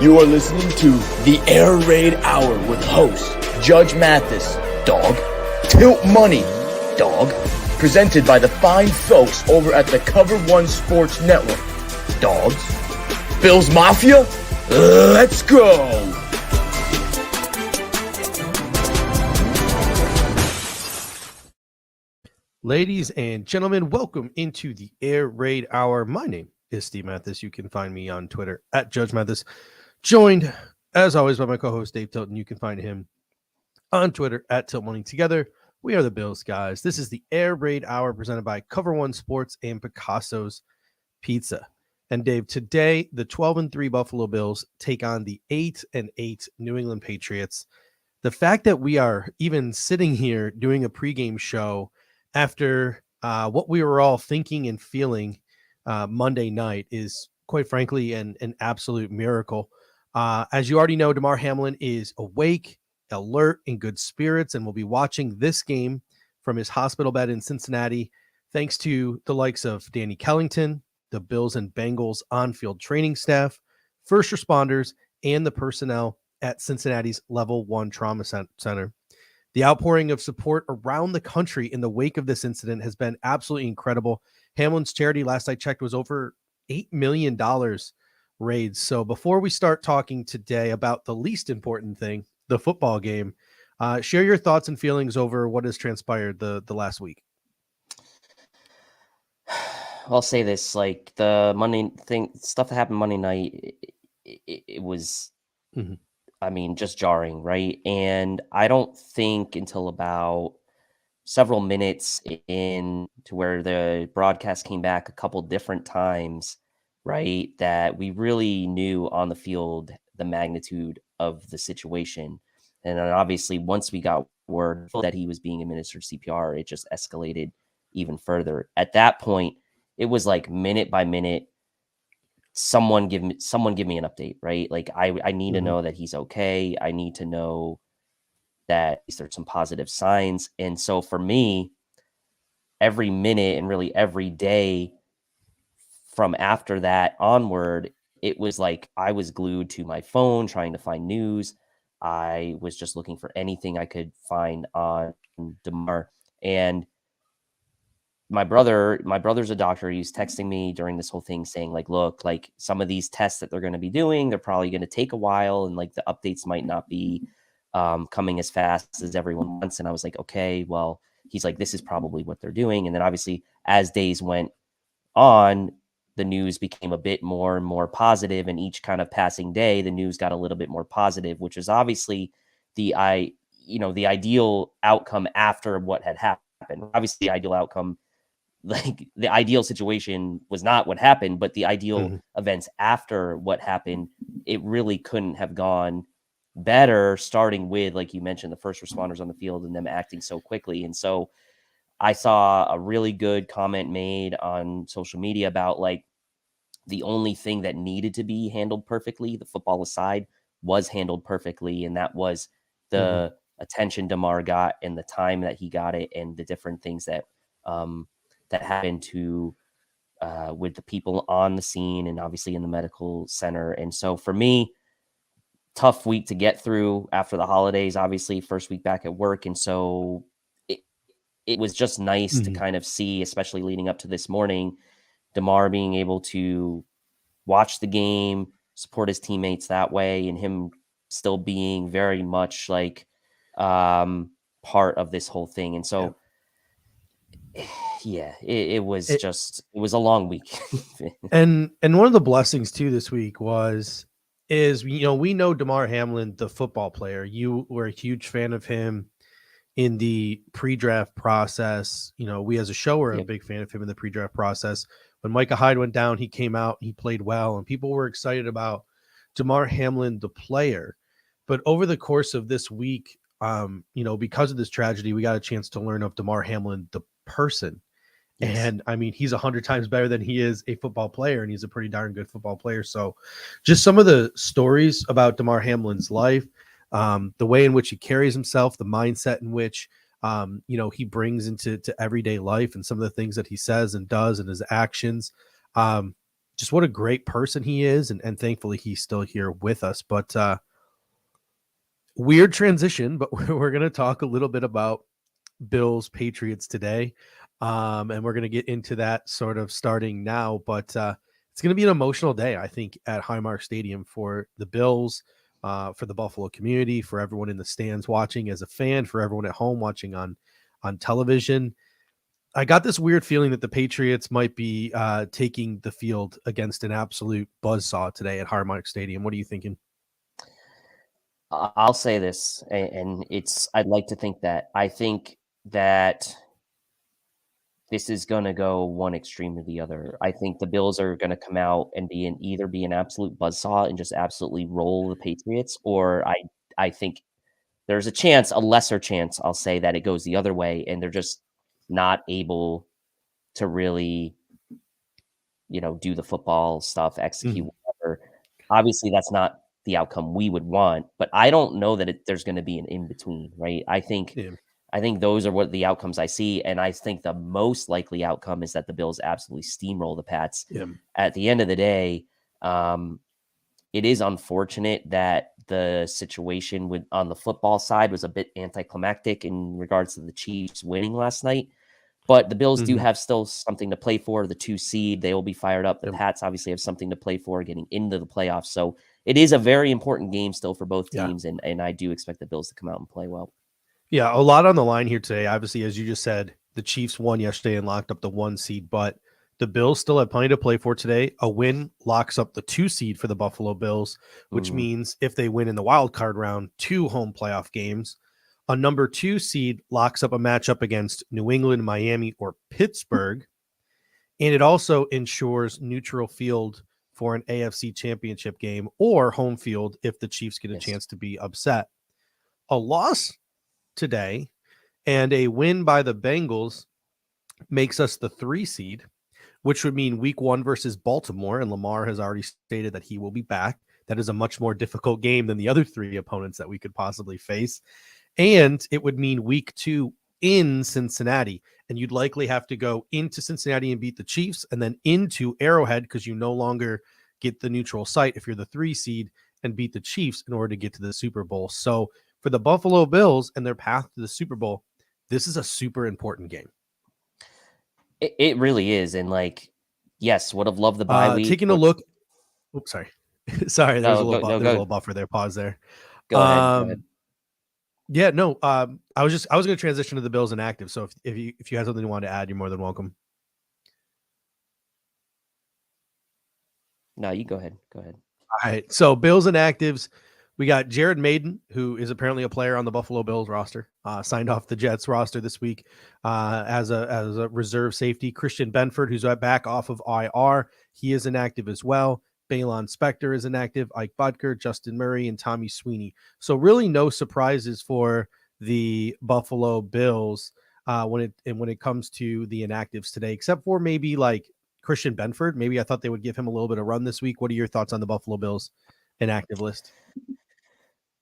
You are listening to the Air Raid Hour with host Judge Mathis, dog, Tilt Money, dog, presented by the fine folks over at the Cover One Sports Network, dogs. Bills Mafia, let's go! Ladies and gentlemen, welcome into the Air Raid Hour. My name is Steve Mathis. You can find me on Twitter at Judge Mathis, joined as always by my co-host Dave Tilton. You can find him on Twitter at Tilt Money. Together, we are the Bills guys. This is the Air Raid Hour presented by Cover One Sports and Picasso's Pizza. And Dave, today the 12-3 Buffalo Bills take on the 8-8 New England Patriots. The fact that we are even sitting here doing a pregame show after what we were all thinking and feeling Monday night is, quite frankly, an absolute miracle. As you already know, Damar Hamlin is awake, alert, in good spirits, and will be watching this game from his hospital bed in Cincinnati, thanks to the likes of Danny Kellington, the Bills and Bengals on-field training staff, first responders, and the personnel at Cincinnati's Level 1 Trauma Center. The outpouring of support around the country in the wake of this incident has been absolutely incredible. Hamlin's charity, last I checked, was over $8 million raised. So before we start talking today about the least important thing, the football game, share your thoughts and feelings over what has transpired the last week. I'll say this, like the Monday thing, stuff that happened Monday night, it was... Mm-hmm. I mean, just jarring, right? And I don't think until about several minutes in to where the broadcast came back a couple different times, right, that we really knew on the field the magnitude of the situation. And then obviously, once we got word that he was being administered CPR, it just escalated even further. At that point, it was like minute by minute, someone give me an update, right? Like I need to know that he's okay. I need to know that there's some positive signs. And so for me, every minute and really every day from after that onward, it was like I was glued to my phone trying to find news. I was just looking for anything I could find on Damar. And my brother's a doctor. He was texting me during this whole thing saying, like, look, like some of these tests that they're going to be doing, they're probably going to take a while. And like the updates might not be coming as fast as everyone wants. And I was like, okay, well, he's like, this is probably what they're doing. And then obviously as days went on, the news became a bit more and more positive. And each kind of passing day, the news got a little bit more positive, which is obviously the ideal outcome after what had happened. Obviously the ideal outcome, like the ideal situation was not what happened, but the ideal events after what happened, it really couldn't have gone better, starting with, like you mentioned, the first responders on the field and them acting so quickly. And so I saw a really good comment made on social media about like the only thing that needed to be handled perfectly, the football aside, was handled perfectly. And that was the attention Damar got and the time that he got it and the different things that happened to with the people on the scene and obviously in the medical center. And so for me, tough week to get through after the holidays, obviously first week back at work. And so it was just nice to kind of see, especially leading up to this morning, Damar being able to watch the game, support his teammates that way, and him still being very much like part of this whole thing. And so it was a long week. and one of the blessings too this week is we know Damar Hamlin, the football player. You were a huge fan of him in the pre-draft process. We as a show were a big fan of him in the pre-draft process. When Micah Hyde went down, he came out, he played well, and people were excited about Damar Hamlin, the player. But over the course of this week, because of this tragedy, we got a chance to learn of Damar Hamlin, the person. Yes. And I mean, he's 100 times better than he is a football player, and he's a pretty darn good football player. So just some of the stories about Damar Hamlin's life, the way in which he carries himself, the mindset in which, he brings into everyday life, and some of the things that he says and does and his actions. just what a great person he is. And thankfully he's still here with us, but weird transition, but we're going to talk a little bit about Bills Patriots today. And we're going to get into that sort of starting now, but it's going to be an emotional day, I think, at Highmark Stadium for the Bills, for the Buffalo community, for everyone in the stands watching as a fan, for everyone at home watching on television. I got this weird feeling that the Patriots might be taking the field against an absolute buzzsaw today at Highmark Stadium. What are you thinking? I'll say this, and I'd like to think that I think that this is going to go one extreme to the other. I think the Bills are going to come out and either be an absolute buzzsaw and just absolutely roll the Patriots, or I think there's a lesser chance, I'll say, that it goes the other way, and they're just not able to really, do the football stuff, execute whatever. Obviously, that's not the outcome we would want, but I don't know that there's going to be an in between, right? I think those are what the outcomes I see, and I think the most likely outcome is that the Bills absolutely steamroll the Pats. At the end of the day, it is unfortunate that the situation on the football side was a bit anticlimactic in regards to the Chiefs winning last night. But the Bills do have still something to play for. The 2 seed, they will be fired up. The Pats obviously have something to play for getting into the playoffs. So it is a very important game still for both teams, and I do expect the Bills to come out and play well. Yeah, a lot on the line here today. Obviously, as you just said, the Chiefs won yesterday and locked up the 1 seed, but the Bills still have plenty to play for today. A win locks up the 2 seed for the Buffalo Bills, which means if they win in the wild card round, 2 home playoff games. A number 2 seed locks up a matchup against New England, Miami, or Pittsburgh. And it also ensures neutral field for an AFC championship game or home field if the Chiefs get a chance to be upset. A loss today and a win by the Bengals makes us the 3 seed, which would mean week 1 versus Baltimore. And Lamar has already stated that he will be back. That is a much more difficult game than the other 3 opponents that we could possibly face. And it would mean week 2 in Cincinnati. And you'd likely have to go into Cincinnati and beat the Chiefs and then into Arrowhead because you no longer get the neutral site if you're the 3 seed and beat the Chiefs in order to get to the Super Bowl. So for the Buffalo Bills and their path to the Super Bowl, this is a super important game. It really is. And yes, would have loved the bye week. Taking a look. Oops, sorry. Sorry, there's a little buffer there. Pause there. Go ahead. Yeah, no. I was going to transition to the Bills inactive. So if you have something you want to add, you're more than welcome. No, you go ahead. Go ahead. All right. So Bills inactives, we got Jared Maiden, who is apparently a player on the Buffalo Bills roster, signed off the Jets roster this week as a reserve safety. Christian Benford, who's back off of IR, he is inactive as well. Balon Spector is inactive, Ike Butker, Justin Murray, and Tommy Sweeney. So really no surprises for the Buffalo Bills when it comes to the inactives today, except for maybe like Christian Benford. Maybe I thought they would give him a little bit of run this week. What are your thoughts on the Buffalo Bills inactive list?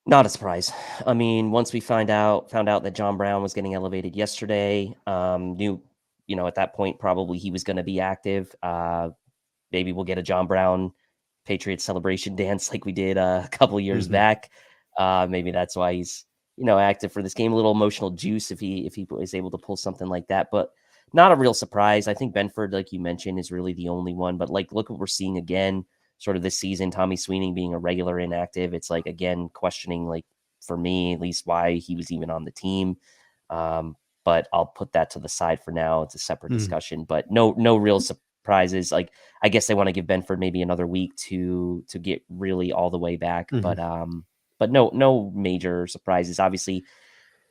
Not a surprise. I mean, once we found out that John Brown was getting elevated yesterday, knew, at that point, probably he was going to be active. Maybe we'll get a John Brown Patriots celebration dance like we did a couple of years back. Maybe that's why he's, active for this game. A little emotional juice if he is able to pull something like that, but not a real surprise. I think Benford, like you mentioned, is really the only one, but look what we're seeing again, sort of this season, Tommy Sweeney being a regular inactive. It's again, questioning, for me, at least, why he was even on the team. But I'll put that to the side for now. It's a separate discussion, but no real surprises. I guess they want to give Benford maybe another week to get really all the way back, but no major surprises. Obviously,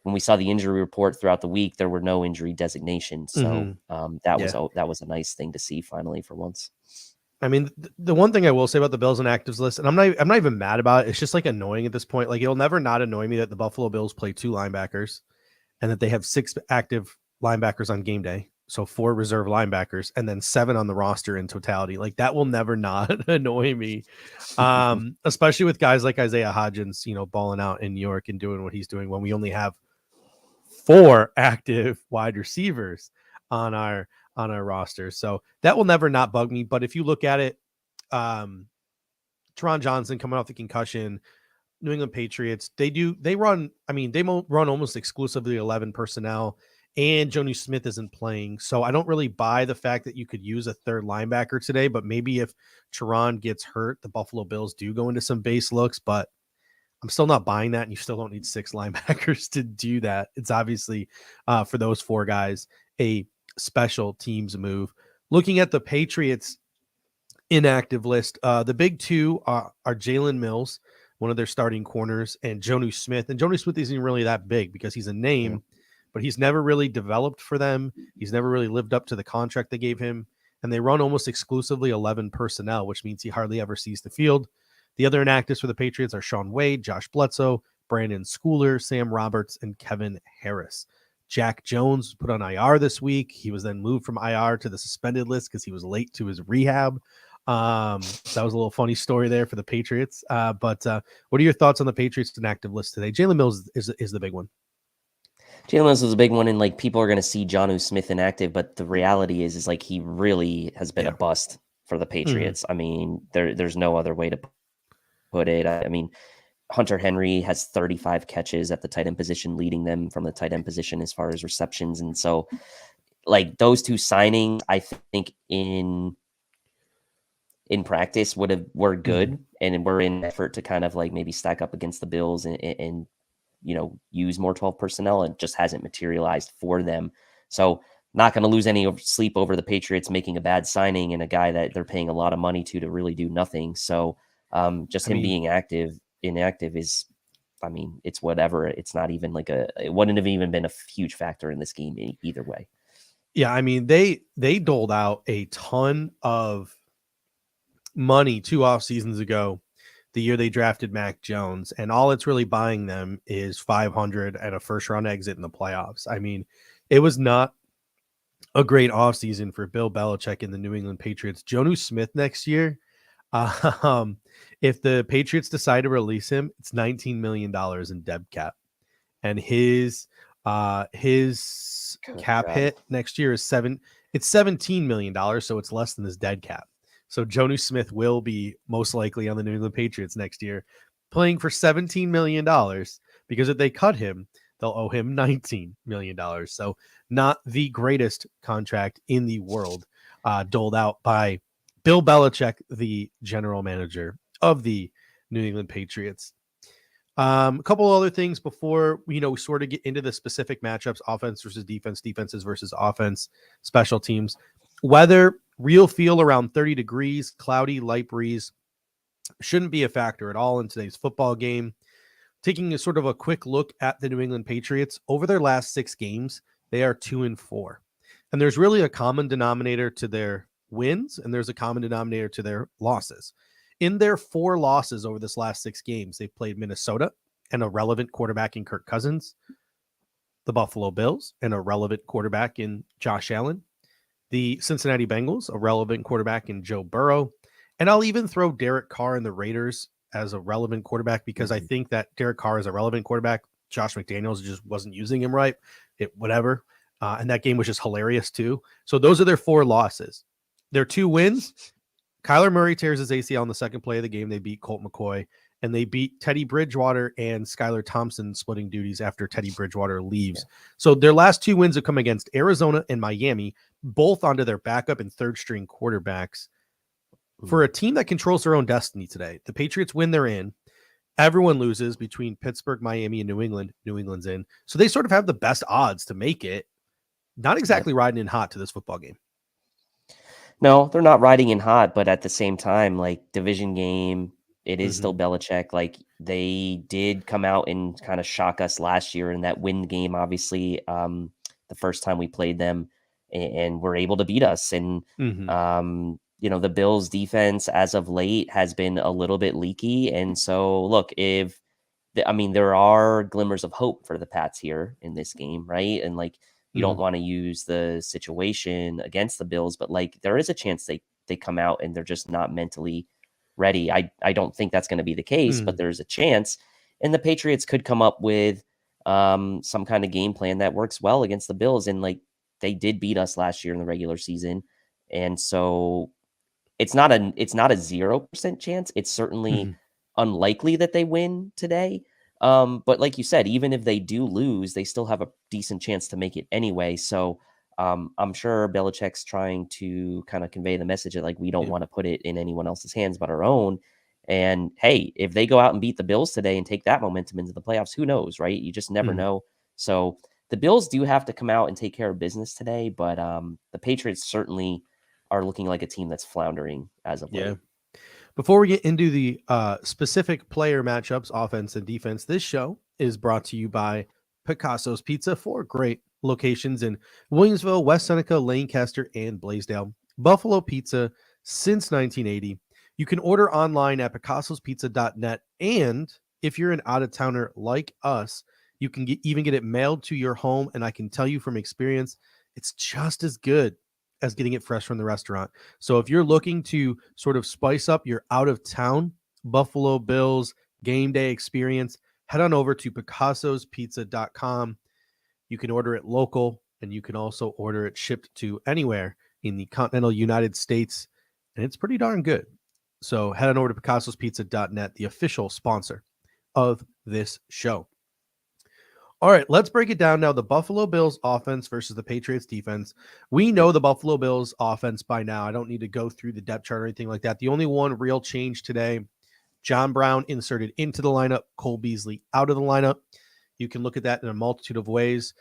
when we saw the injury report throughout the week, there were no injury designations. So that was a nice thing to see finally for once. I mean, the one thing I will say about the Bills inactives list, and I'm not even mad about it. It's just annoying at this point. It'll never not annoy me that the Buffalo Bills play 2 linebackers and that they have 6 active linebackers on game day. So 4 reserve linebackers and then 7 on the roster in totality. That will never not annoy me. Especially with guys like Isaiah Hodgins, balling out in New York and doing what he's doing when we only have 4 active wide receivers on our roster. So that will never not bug me. But if you look at it, Teron Johnson coming off the concussion. New England Patriots, they run almost exclusively 11 personnel, and Jonnu Smith isn't playing. So I don't really buy the fact that you could use a third linebacker today, but maybe if Teron gets hurt, the Buffalo Bills do go into some base looks, but I'm still not buying that. And you still don't need 6 linebackers to do that. It's obviously for those 4 guys, a special teams move. Looking at the Patriots inactive list, the big 2 are Jalen Mills, one of their starting corners, and Jonnu Smith. And Jonnu Smith isn't really that big because he's a name, but he's never really developed for them. He's never really lived up to the contract they gave him. And they run almost exclusively 11 personnel, which means he hardly ever sees the field. The other inactives for the Patriots are Sean Wade, Josh Bledsoe, Brandon Schooler, Sam Roberts, and Kevin Harris. Jack Jones put on IR this week. He was then moved from IR to the suspended list because he was late to his rehab. So that was a little funny story there for the Patriots. But what are your thoughts on the Patriots inactive list today? Jalen Mills is the big one. Jalen Mills was a big one, and like people are going to see Jonnu Smith inactive, but the reality is like he really has been a bust for the Patriots. Mm-hmm. I mean, there's no other way to put it. I mean, Hunter Henry has 35 catches at the tight end position, leading them from the tight end position as far as receptions, and so like those 2 signings, I think in practice were good and were in effort to kind of like maybe stack up against the Bills and use more 12 personnel. It just hasn't materialized for them. So not going to lose any sleep over the Patriots making a bad signing and a guy that they're paying a lot of money to really do nothing. So being inactive is, I mean, it's whatever. It's not even like it wouldn't have even been a huge factor in this game either way. Yeah. I mean, they doled out a ton of money 2 off seasons ago, the year they drafted Mac Jones, and all it's really buying them is 500 and a first round exit in the playoffs. I mean, it was not a great offseason for Bill Belichick and the New England Patriots. Jonnu Smith next year, if the Patriots decide to release him, it's $19 million in dead cap, and his cap hit next year is $17 million, so it's less than his dead cap. So Jonnu Smith will be most likely on the New England Patriots next year, playing for $17 million, because if they cut him, they'll owe him $19 million. So not the greatest contract in the world, doled out by Bill Belichick, the general manager of the New England Patriots. A couple other things before we sort of get into the specific matchups: offense versus defense, defenses versus offense, special teams, weather. Real feel around 30 degrees, cloudy, light breeze. Shouldn't be a factor at all in today's football game. Taking a sort of a quick look at the New England Patriots, over their last 6 games, they are 2-4. And there's really a common denominator to their wins, and there's a common denominator to their losses. In their 4 losses over this last 6 games, they've played Minnesota and a relevant quarterback in Kirk Cousins, the Buffalo Bills and a relevant quarterback in Josh Allen, the Cincinnati Bengals, a relevant quarterback in Joe Burrow, and I'll even throw Derek Carr and the Raiders as a relevant quarterback, because I think that Derek Carr is a relevant quarterback. Josh McDaniels just wasn't using him right. Whatever. And that game was just hilarious too. So those are their 4 losses. Their 2 wins: Kyler Murray tears his ACL on the second play of the game. They beat Colt McCoy, and they beat Teddy Bridgewater and Skylar Thompson splitting duties after Teddy Bridgewater leaves. Yeah. So their last 2 wins have come against Arizona and Miami, both onto their backup and third string quarterbacks. For a team that controls their own destiny today, the Patriots win, they're in. Everyone loses between Pittsburgh, Miami, and New England. New England's in. So they sort of have the best odds to make it. Not exactly riding in hot to this football game. No, they're not riding in hot, but at the same time, like, division game, it is still Belichick. Like, they did come out and kind of shock us last year in that win game, obviously, the first time we played them, and were able to beat us. And, the Bills defense as of late has been a little bit leaky. And so, look, there are glimmers of hope for the Pats here in this game, right? And like, you don't want to use the situation against the Bills, but like, there is a chance they come out and they're just not mentally ready. I don't think that's going to be the case, but there's a chance. And the Patriots could come up with some kind of game plan that works well against the Bills. And like, they did beat us last year in the regular season. And so it's not a 0% chance. It's certainly unlikely that they win today. But like you said, even if they do lose, they still have a decent chance to make it anyway. So I'm sure Belichick's trying to kind of convey the message that, like, we don't want to put it in anyone else's hands but our own. And hey, if they go out and beat the Bills today and take that momentum into the playoffs, who knows, right? You just never know. So the Bills do have to come out and take care of business today, but the Patriots certainly are looking like a team that's floundering as of late. Before we get into the specific player matchups, offense and defense, this show is brought to you by Picasso's Pizza, 4 great locations in Williamsville, West Seneca, Lancaster, and Blaisdell. Buffalo Pizza since 1980. You can order online at picassospizza.net, and if you're an out-of-towner like us, you can even get it mailed to your home, and I can tell you from experience, it's just as good as getting it fresh from the restaurant. So if you're looking to sort of spice up your out-of-town Buffalo Bills game day experience, head on over to picassospizza.com. You can order it local, and you can also order it shipped to anywhere in the continental United States, and it's pretty darn good. So head on over to picassospizza.net, the official sponsor of this show. All right, let's break it down now. The Buffalo Bills offense versus the Patriots defense. We know the Buffalo Bills offense by now. I don't need to go through the depth chart or anything like that. The only one real change today, John Brown inserted into the lineup, Cole Beasley out of the lineup. You can look at that in a multitude of ways.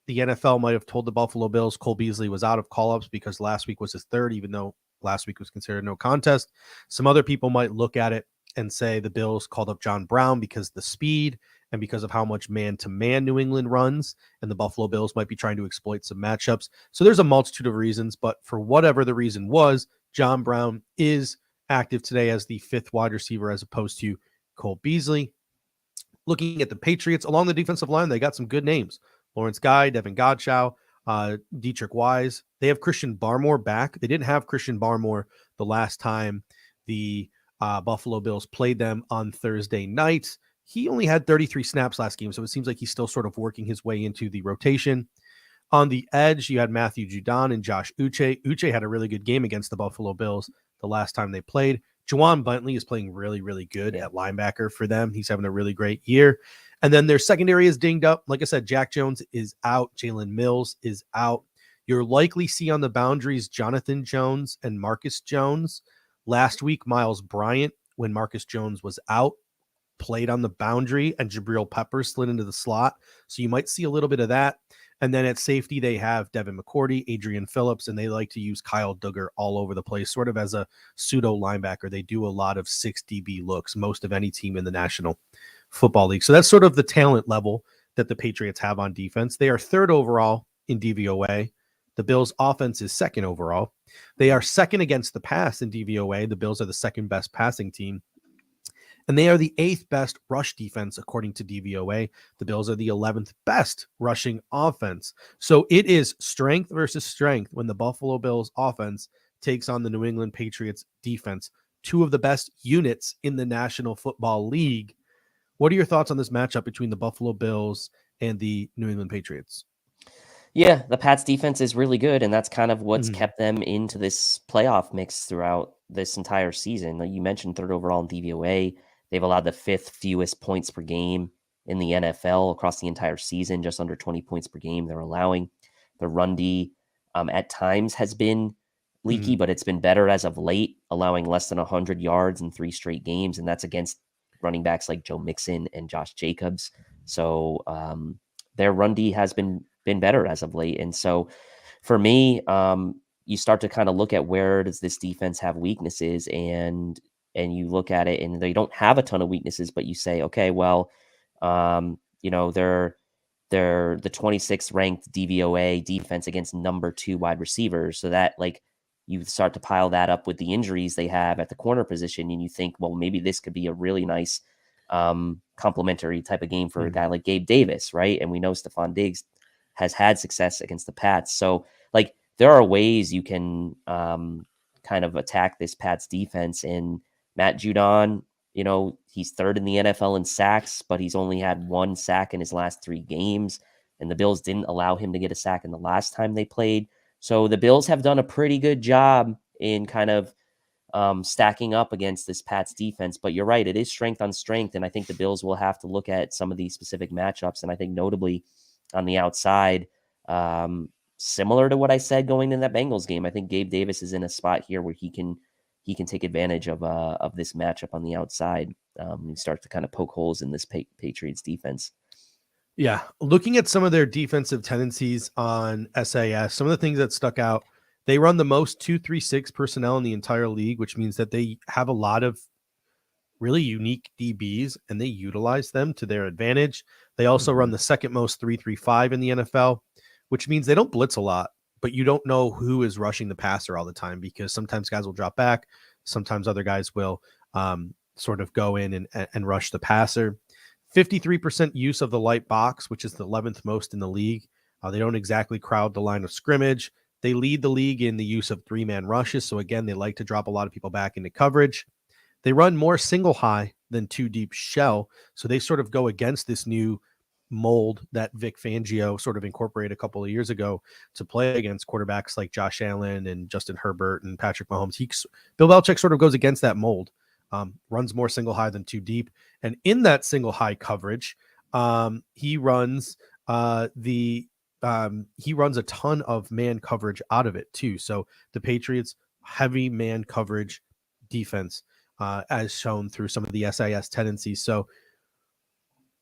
The NFL might have told the Buffalo Bills Cole Beasley was out of call-ups because last week was his third, even though last week was considered no contest. Some other people might look at it and say the Bills called up John Brown because the speed and because of how much man-to-man New England runs, and the Buffalo Bills might be trying to exploit some matchups. So there's a multitude of reasons, but for whatever the reason was, John Brown is active today as the 5th wide receiver as opposed to Cole Beasley. Looking at the Patriots, along the defensive line, they got some good names. Lawrence Guy, Devin Godchow, Dietrich Wise. They have Christian Barmore back. They didn't have Christian Barmore the last time the Buffalo Bills played them on Thursday night. He only had 33 snaps last game, so it seems like he's still sort of working his way into the rotation. On the edge, you had Matthew Judon and Josh Uche. Uche had a really good game against the Buffalo Bills the last time they played. Juwan Bentley is playing really, really good at linebacker for them. He's having a really great year. And then their secondary is dinged up. Like I said, Jack Jones is out. Jalen Mills is out. You'll likely see on the boundaries Jonathan Jones and Marcus Jones. Last week, Miles Bryant, when Marcus Jones was out, played on the boundary, and Jabril Peppers slid into the slot. So you might see a little bit of that. And then at safety, they have Devin McCourty, Adrian Phillips, and they like to use Kyle Duggar all over the place, sort of as a pseudo linebacker. They do a lot of 6 DB looks, most of any team in the National Football League. So that's sort of the talent level that the Patriots have on defense. They are 3rd overall in DVOA. The Bills' offense is 2nd overall. They are 2nd against the pass in DVOA. The Bills are the 2nd best passing team. And they are the 8th best rush defense, according to DVOA. The Bills are the 11th best rushing offense. So it is strength versus strength when the Buffalo Bills offense takes on the New England Patriots defense, 2 of the best units in the National Football League. What are your thoughts on this matchup between the Buffalo Bills and the New England Patriots? Yeah, the Pats defense is really good, and that's kind of what's kept them into this playoff mix throughout this entire season. Like you mentioned, 3rd overall in DVOA. They've allowed the 5th fewest points per game in the NFL across the entire season, just under 20 points per game they're allowing. The run D at times has been leaky, but it's been better as of late, allowing less than 100 yards in 3 straight games, and that's against running backs like Joe Mixon and Josh Jacobs. So their run D has been better as of late. And so for me, you start to kind of look at where does this defense have weaknesses, and you look at it and they don't have a ton of weaknesses, but you say, okay, well, they're the 26th ranked DVOA defense against number 2 wide receivers. So that, like, you start to pile that up with the injuries they have at the corner position, and you think, well, maybe this could be a really nice complementary type of game for a guy like Gabe Davis, right? And we know Stephon Diggs has had success against the Pats. So, like, there are ways you can kind of attack this Pats defense. And Matt Judon, he's 3rd in the NFL in sacks, but he's only had 1 sack in his last 3 games. And the Bills didn't allow him to get a sack in the last time they played. So the Bills have done a pretty good job in kind of stacking up against this Pats defense. But you're right, it is strength on strength, and I think the Bills will have to look at some of these specific matchups. And I think notably on the outside, similar to what I said going in that Bengals game, I think Gabe Davis is in a spot here where he can take advantage of this matchup on the outside and start to kind of poke holes in this Patriots defense. Yeah, looking at some of their defensive tendencies on SAS, some of the things that stuck out, they run the most 2-3-6 personnel in the entire league, which means that they have a lot of really unique DBs and they utilize them to their advantage. They also run the second most 3-3-5 in the NFL, which means they don't blitz a lot, but you don't know who is rushing the passer all the time because sometimes guys will drop back. Sometimes other guys will sort of go in and rush the passer. 53% use of the light box, which is the 11th most in the league. They don't exactly crowd the line of scrimmage. They lead the league in the use of 3-man rushes. So again, they like to drop a lot of people back into coverage. They run more single high than 2-deep shell. So they sort of go against this new mold that Vic Fangio sort of incorporated a couple of years ago to play against quarterbacks like Josh Allen and Justin Herbert and Patrick Mahomes. Bill Belichick sort of goes against that mold. Runs more single high than 2-deep. And in that single high coverage, he runs a ton of man coverage out of it too. So the Patriots heavy man coverage defense, as shown through some of the SAS tendencies. So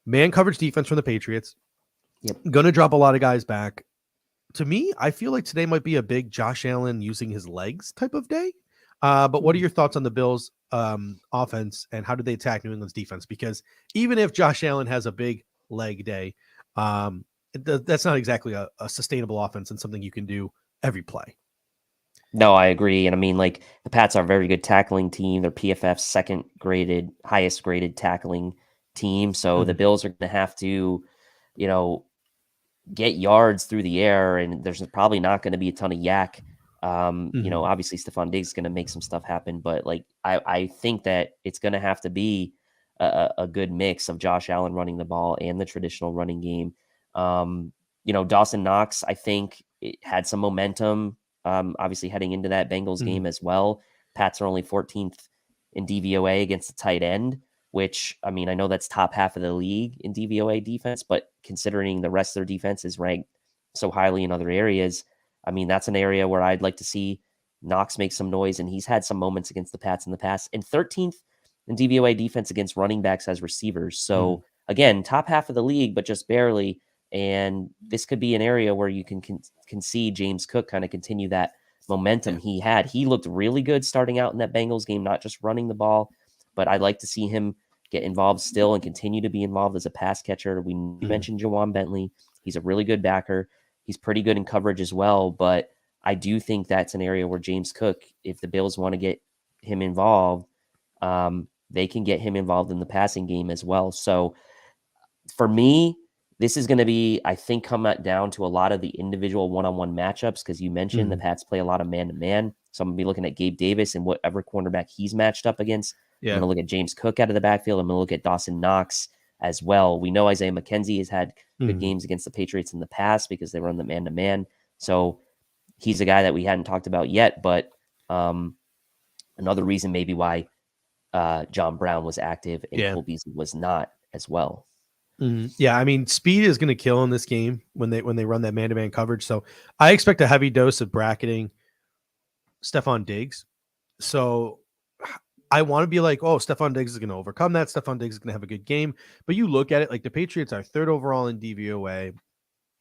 man coverage defense from the Patriots, going to drop a lot of guys back. To me, I feel like today might be a big Josh Allen using his legs type of day. But what are your thoughts on the Bills offense and how do they attack New England's defense? Because even if Josh Allen has a big leg day, that's not exactly a sustainable offense and something you can do every play. No, I agree. And I mean, like the Pats are a very good tackling team. They're PFF's highest graded tackling team. So the Bills are going to have to, get yards through the air, and there's probably not going to be a ton of yak. Obviously Stephon Diggs is going to make some stuff happen, but like, I think that it's going to have to be a good mix of Josh Allen running the ball and the traditional running game. Dawson Knox, I think it had some momentum, obviously heading into that Bengals game as well. Pats are only 14th in DVOA against the tight end, which, I mean, I know that's top half of the league in DVOA defense, but considering the rest of their defense is ranked so highly in other areas, I mean, that's an area where I'd like to see Knox make some noise, and he's had some moments against the Pats in the past. And 13th in DVOA defense against running backs as receivers. So again, top half of the league, but just barely. And this could be an area where you can see James Cook kind of continue that momentum he had. He looked really good starting out in that Bengals game, not just running the ball, but I'd like to see him get involved still and continue to be involved as a pass catcher. We mentioned Jawan Bentley. He's a really good backer. He's pretty good in coverage as well, but I do think that's an area where James Cook, if the Bills want to get him involved, they can get him involved in the passing game as well. So for me, this is going to be, I think, come down to a lot of the individual one-on-one matchups, because you mentioned the Pats play a lot of man-to-man. So I'm going to be looking at Gabe Davis and whatever cornerback he's matched up against. I'm going to look at James Cook out of the backfield. I'm going to look at Dawson Knox as well. We know Isaiah McKenzie has had good games against the Patriots in the past because they run the man-to-man. So he's a guy that we hadn't talked about yet, but another reason maybe why John Brown was active and Cole Beasley was not as well. Yeah, I mean, speed is going to kill in this game when they run that man-to-man coverage. So I expect a heavy dose of bracketing Stephon Diggs. So I want to be like, oh, Stephon Diggs is going to overcome that. Stephon Diggs is going to have a good game. But you look at it, like the Patriots are third overall in DVOA.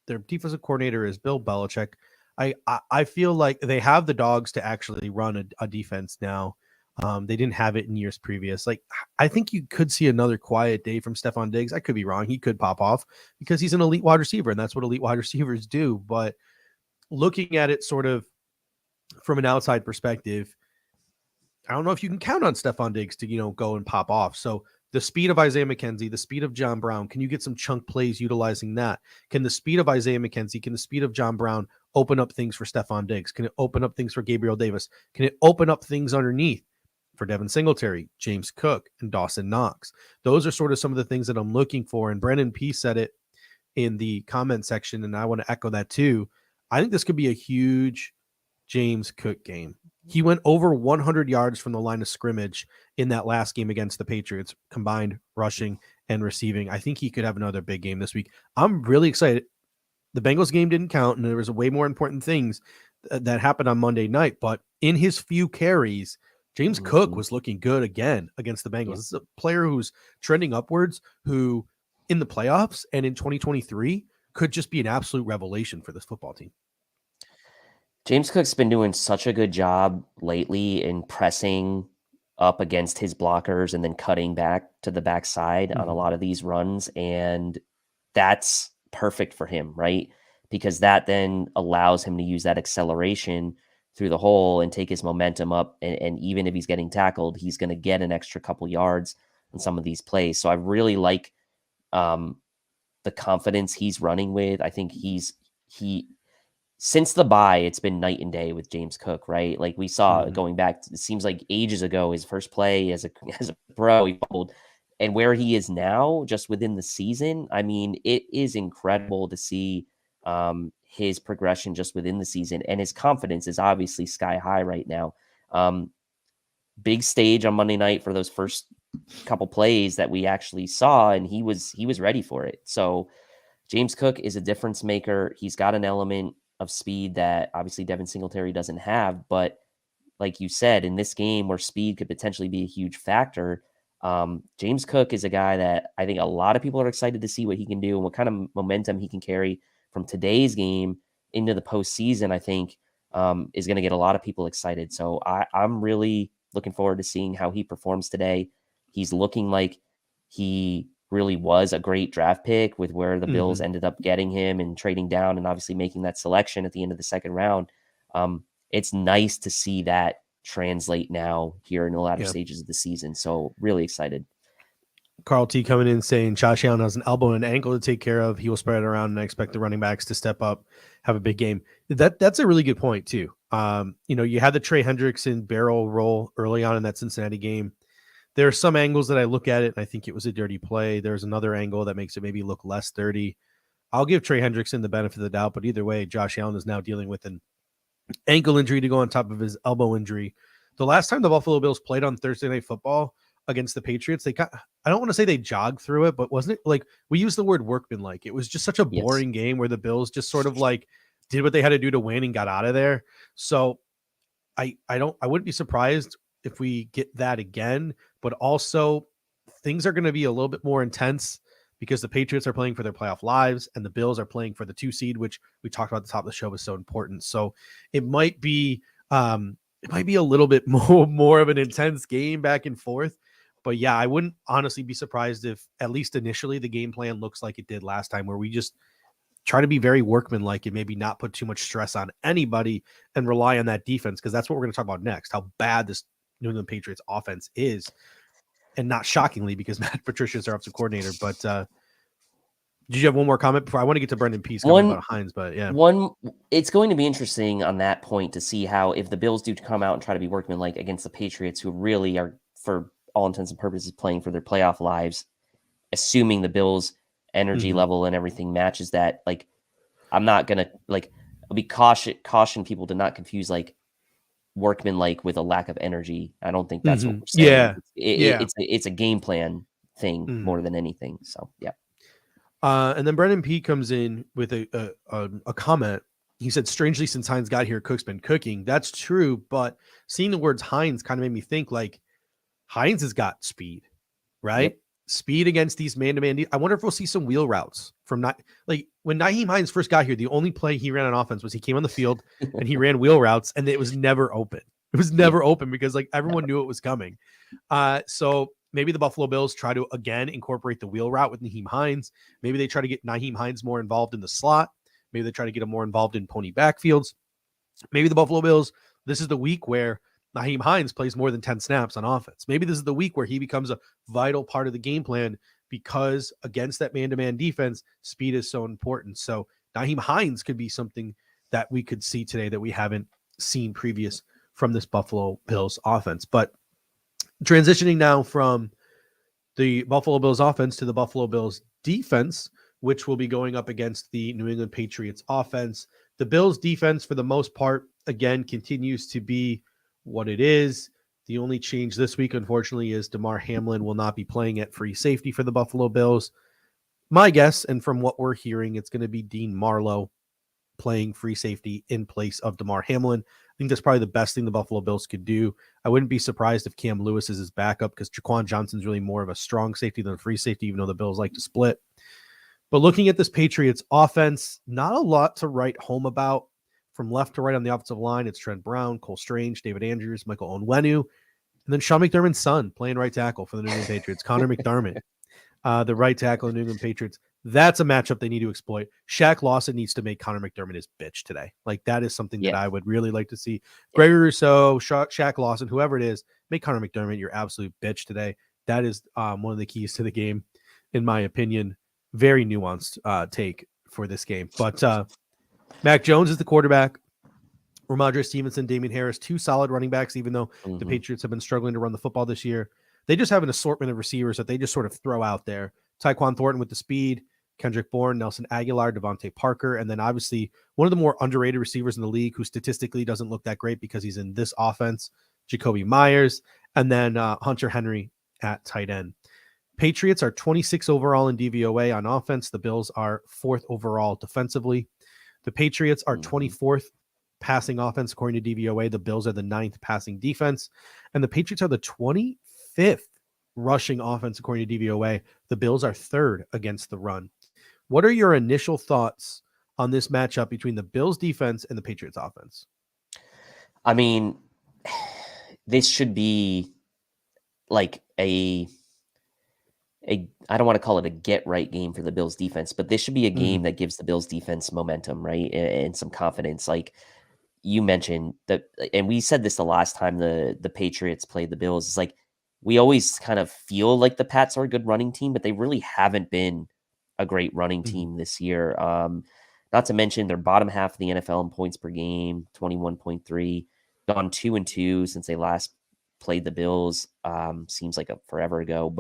Their defensive coordinator is Bill Belichick. I feel like they have the dogs to actually run a defense now. They didn't have it in years previous. Like, I think you could see another quiet day from Stephon Diggs. I could be wrong. He could pop off because he's an elite wide receiver, and that's what elite wide receivers do. But looking at it sort of from an outside perspective, I don't know if you can count on Stephon Diggs to, go and pop off. So the speed of Isaiah McKenzie, the speed of John Brown, can you get some chunk plays utilizing that? Can the speed of Isaiah McKenzie, can the speed of John Brown open up things for Stephon Diggs? Can it open up things for Gabriel Davis? Can it open up things underneath for Devin Singletary, James Cook, and Dawson Knox? Those are sort of some of the things that I'm looking for. And Brennan P said it in the comment section, and I want to echo that too. I think this could be a huge James Cook game. He went over 100 yards from the line of scrimmage in that last game against the Patriots, combined rushing and receiving. I think he could have another big game this week. I'm really excited. The Bengals game didn't count, and there was way more important things that happened on Monday night. But in his few carries, James Cook was looking good again against the Bengals. This is a player who's trending upwards, who in the playoffs and in 2023 could just be an absolute revelation for this football team. James Cook's been doing such a good job lately in pressing up against his blockers and then cutting back to the backside on a lot of these runs. And that's perfect for him, right? Because that then allows him to use that acceleration through the hole and take his momentum up. And even if he's getting tackled, he's going to get an extra couple yards on some of these plays. So I really like the confidence he's running with. I think since the bye, it's been night and day with James Cook, right? Like we saw going back, it seems like ages ago, his first play as a pro, he fumbled. And where he is now, just within the season, I mean, it is incredible to see his progression just within the season. And his confidence is obviously sky high right now. Big stage on Monday night for those first couple plays that we actually saw, and he was ready for it. So James Cook is a difference maker. He's got an element of speed that obviously Devin Singletary doesn't have. But like you said, in this game where speed could potentially be a huge factor, James Cook is a guy that I think a lot of people are excited to see what he can do and what kind of momentum he can carry from today's game into the postseason. I think is going to get a lot of people excited. So I'm really looking forward to seeing how he performs today. He's looking like he really was a great draft pick with where the Bills ended up getting him and trading down and obviously making that selection at the end of the second round. It's nice to see that translate now here in the latter stages of the season. So really excited. Carl T coming in saying Josh Allen has an elbow and an ankle to take care of. He will spread it around, and I expect the running backs to step up, have a big game. That's a really good point too. You had the Trey Hendrickson barrel roll early on in that Cincinnati game. There are some angles that I look at it and I think it was a dirty play. There's another angle that makes it maybe look less dirty. I'll give Trey Hendrickson the benefit of the doubt, but either way, Josh Allen is now dealing with an ankle injury to go on top of his elbow injury. The last time the Buffalo Bills played on Thursday Night Football against the Patriots, I don't want to say they jogged through it, but wasn't it like we used the word workmanlike? It was just such a boring game where the Bills just sort of like did what they had to do to win and got out of there. So I wouldn't be surprised if we get that again, but also things are going to be a little bit more intense because the Patriots are playing for their playoff lives and the Bills are playing for the 2 seed, which we talked about at the top of the show is so important. So it might be a little bit more of an intense game back and forth. But yeah, I wouldn't honestly be surprised if at least initially the game plan looks like it did last time, where we just try to be very workmanlike and maybe not put too much stress on anybody and rely on that defense, because that's what we're going to talk about next, how bad this New England Patriots offense is. And not shockingly, because Matt Patricia is their offensive coordinator. But did you have one more comment before? I want to get to Brendan Pease about Hines, but yeah. It's going to be interesting on that point to see how, if the Bills do come out and try to be workmanlike against the Patriots, who really are, for all intents and purposes, playing for their playoff lives, assuming the Bills' energy level and everything matches that. Like, I'm not going to, like, I'll be caution people to not confuse, like, workmanlike with a lack of energy. I don't think that's what we're saying. It's a game plan thing more than anything. So, yeah. And then Brendan P comes in with a comment. He said, strangely, since Hines got here, Cook's been cooking. That's true, but seeing the words Hines kind of made me think like Hines has got speed, right? Yep. Speed against these man-to-man. I wonder if we'll see some wheel routes from like when Nyheim Hines first got here, the only play he ran on offense was he came on the field and he ran wheel routes, and it was never open. It was never open because like everyone knew it was coming. So maybe the Buffalo Bills try to again incorporate the wheel route with Nyheim Hines. Maybe they try to get Nyheim Hines more involved in the slot. Maybe they try to get him more involved in pony backfields. Maybe the Buffalo Bills, this is the week where Nyheim Hines plays more than 10 snaps on offense. Maybe this is the week where he becomes a vital part of the game plan, because against that man-to-man defense, speed is so important. So Nyheim Hines could be something that we could see today that we haven't seen previous from this Buffalo Bills offense. But transitioning now from the Buffalo Bills offense to the Buffalo Bills defense, which will be going up against the New England Patriots offense. The Bills defense, for the most part, again, continues to be what it is. The only change this week, unfortunately, is Damar Hamlin will not be playing at free safety for the Buffalo Bills. My guess, and from what we're hearing, it's going to be Dean Marlowe playing free safety in place of Damar Hamlin. I think that's probably the best thing the Buffalo Bills could do. I wouldn't be surprised if Cam Lewis is his backup because Jaquan Johnson's really more of a strong safety than a free safety, even though the Bills like to split. But looking at this Patriots offense, not a lot to write home about. From left to right on the offensive line, it's Trent Brown, Cole Strange, David Andrews, Michael Onwenu, and then Sean McDermott's son playing right tackle for the New England Patriots, Connor McDermott, the right tackle of the New England Patriots. That's a matchup they need to exploit. Shaq Lawson needs to make Connor McDermott his bitch today. Like, that is something that I would really like to see. Gregory Rousseau, Shaq Lawson, whoever it is, make Connor McDermott your absolute bitch today. That is one of the keys to the game, in my opinion. Very nuanced take for this game. But Mac Jones is the quarterback. Ramondre Stevenson, Damian Harris, two solid running backs, even though the Patriots have been struggling to run the football this year. They just have an assortment of receivers that they just sort of throw out there. Tyquan Thornton with the speed, Kendrick Bourne, Nelson Aguilar, Devontae Parker, and then obviously one of the more underrated receivers in the league who statistically doesn't look that great because he's in this offense, Jacoby Myers, and then Hunter Henry at tight end. Patriots are 26 overall in DVOA on offense. The Bills are 4th overall defensively. The Patriots are 24th passing offense according to DVOA. The Bills are the 9th passing defense. And the Patriots are the 25th rushing offense according to DVOA. The Bills are 3rd against the run. What are your initial thoughts on this matchup between the Bills defense and the Patriots offense? I mean, this should be like I don't want to call it a get right game for the Bills defense, but this should be a game that gives the Bills defense momentum, right? And some confidence. Like you mentioned that, and we said this the last time the Patriots played the Bills. It's like, we always kind of feel like the Pats are a good running team, but they really haven't been a great running team this year. Not to mention their bottom half of the NFL in points per game, 21.3, gone 2-2 since they last played the Bills. Seems like forever ago,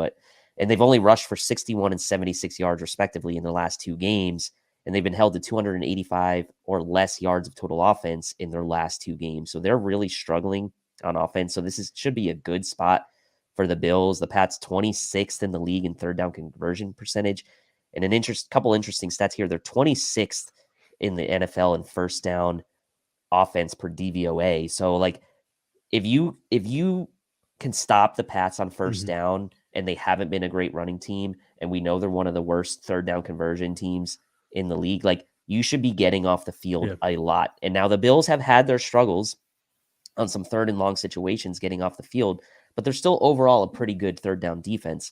and they've only rushed for 61 and 76 yards respectively in the last 2 games. And they've been held to 285 or less yards of total offense in their last 2 games. So they're really struggling on offense. So this should be a good spot for the Bills. The Pats 26th in the league in third down conversion percentage. And couple interesting stats here. They're 26th in the NFL in first down offense per DVOA. So like, if you can stop the Pats on first down, and they haven't been a great running team, and we know they're one of the worst third down conversion teams in the league, like, you should be getting off the field a lot. And now the Bills have had their struggles on some third and long situations getting off the field, but they're still overall a pretty good third down defense.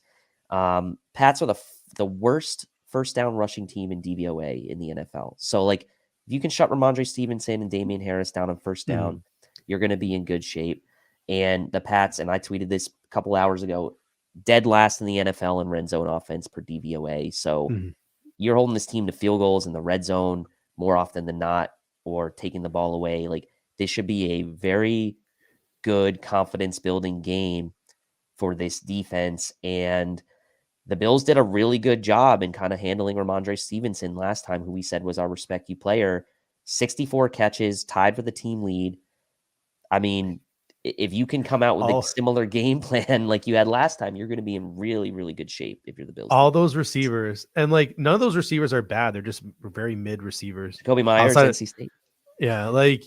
Pats are the worst first down rushing team in DVOA in the NFL. So like, if you can shut Ramondre Stevenson and Damian Harris down on first down, you're going to be in good shape. And the Pats, and I tweeted this a couple hours ago, dead last in the NFL in red zone offense per DVOA. So you're holding this team to field goals in the red zone more often than not, or taking the ball away. Like, this should be a very good confidence building game for this defense. And the Bills did a really good job in kind of handling Ramondre Stevenson last time, who we said was our respect you player. 64 catches, tied for the team lead. I mean, if you can come out with a similar game plan like you had last time, you're going to be in really, really good shape if you're the Bills. All those receivers, and like, none of those receivers are bad. They're just very mid receivers. Jacoby Myers, NC State. Yeah, like,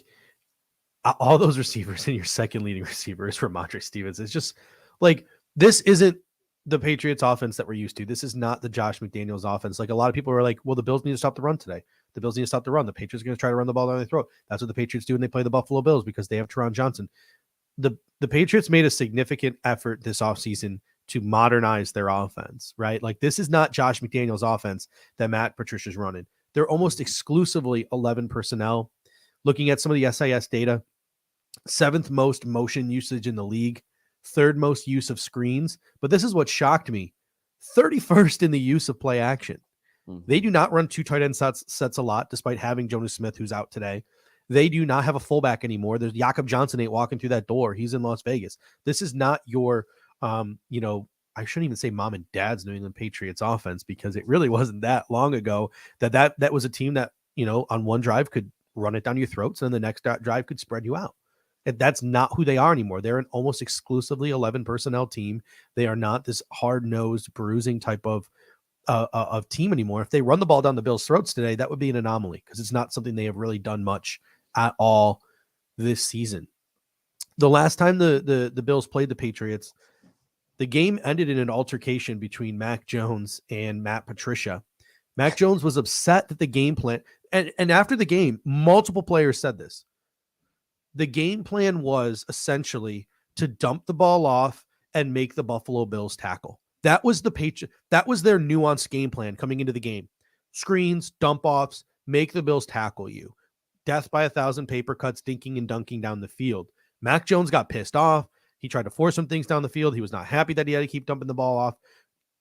all those receivers, and your second leading receiver is Ramondre Stevenson. It's just like, this isn't the Patriots offense that we're used to. This is not the Josh McDaniels offense. Like, a lot of people are like, well, the Bills need to stop the run today. The Bills need to stop the run. The Patriots are going to try to run the ball down their throat. That's what the Patriots do when they play the Buffalo Bills, because they have Teron Johnson. The Patriots made a significant effort this offseason to modernize their offense, right? Like, this is not Josh McDaniels offense that Matt Patricia's running. They're almost exclusively 11 personnel. Looking at some of the SIS data, 7th most motion usage in the league, 3rd most use of screens. But this is what shocked me. 31st in the use of play action. They do not run 2 tight end sets a lot, despite having Jonas Smith, who's out today. They do not have a fullback anymore. There's Jakob Johnson ain't walking through that door. He's in Las Vegas. This is not your, I shouldn't even say mom and dad's New England Patriots offense, because it really wasn't that long ago that was a team that, on one drive could run it down your throats, and the next drive could spread you out. That's not who they are anymore. They're an almost exclusively 11 personnel team. They are not this hard-nosed, bruising type of team anymore. If they run the ball down the Bills' throats today, that would be an anomaly because it's not something they have really done much at all this season. The last time the Bills played the Patriots, the game ended in an altercation between Mac Jones and Matt Patricia. Mac Jones was upset that the game plan, and after the game, multiple players said this. The game plan was essentially to dump the ball off and make the Buffalo Bills tackle. That was that was their nuanced game plan coming into the game. Screens, dump offs, make the Bills tackle you. Death by 1,000 paper cuts, dinking and dunking down the field. Mac Jones got pissed off. He tried to force some things down the field. He was not happy that he had to keep dumping the ball off.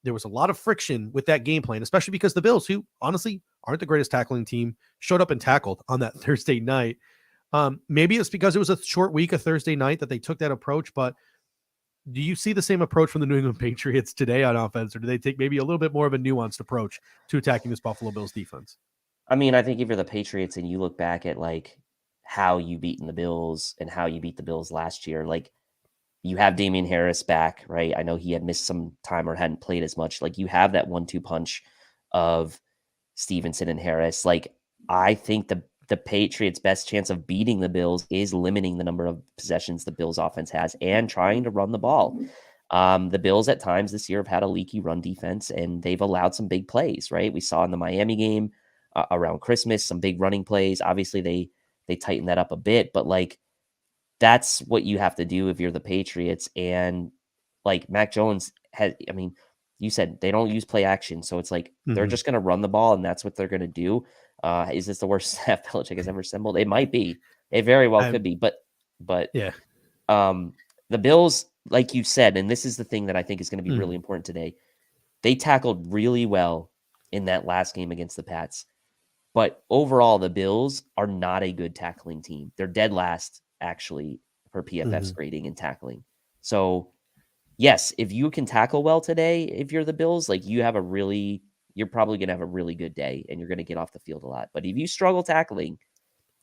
There was a lot of friction with that game plan, especially because the Bills, who honestly aren't the greatest tackling team, showed up and tackled on that Thursday night. Maybe it's because it was a short week, a Thursday night, that they took that approach, but do you see the same approach from the New England Patriots today on offense, or do they take maybe a little bit more of a nuanced approach to attacking this Buffalo Bills defense? I mean, I think if you're the Patriots and you look back at like how you beaten the Bills and how you beat the Bills last year, like you have Damian Harris back, right? I know he had missed some time or hadn't played as much. Like you have that 1-2 punch of Stevenson and Harris. Like I think the Patriots' best chance of beating the Bills is limiting the number of possessions the Bills offense has and trying to run the ball. The Bills at times this year have had a leaky run defense and they've allowed some big plays, right? We saw in the Miami game around Christmas, some big running plays. Obviously they tightened that up a bit, but like that's what you have to do if you're the Patriots. And like Mac Jones has, I mean, you said they don't use play action. So it's like, they're just going to run the ball and that's what they're going to do. Is this the worst staff Belichick has ever assembled? It might be. It very well could be. But yeah, the Bills, like you said, and this is the thing that I think is going to be really important today. They tackled really well in that last game against the Pats. But overall, the Bills are not a good tackling team. They're dead last, actually, for PFF's grading and tackling. So, yes, if you can tackle well today, if you're the Bills, like you're probably going to have a really good day and you're going to get off the field a lot. But if you struggle tackling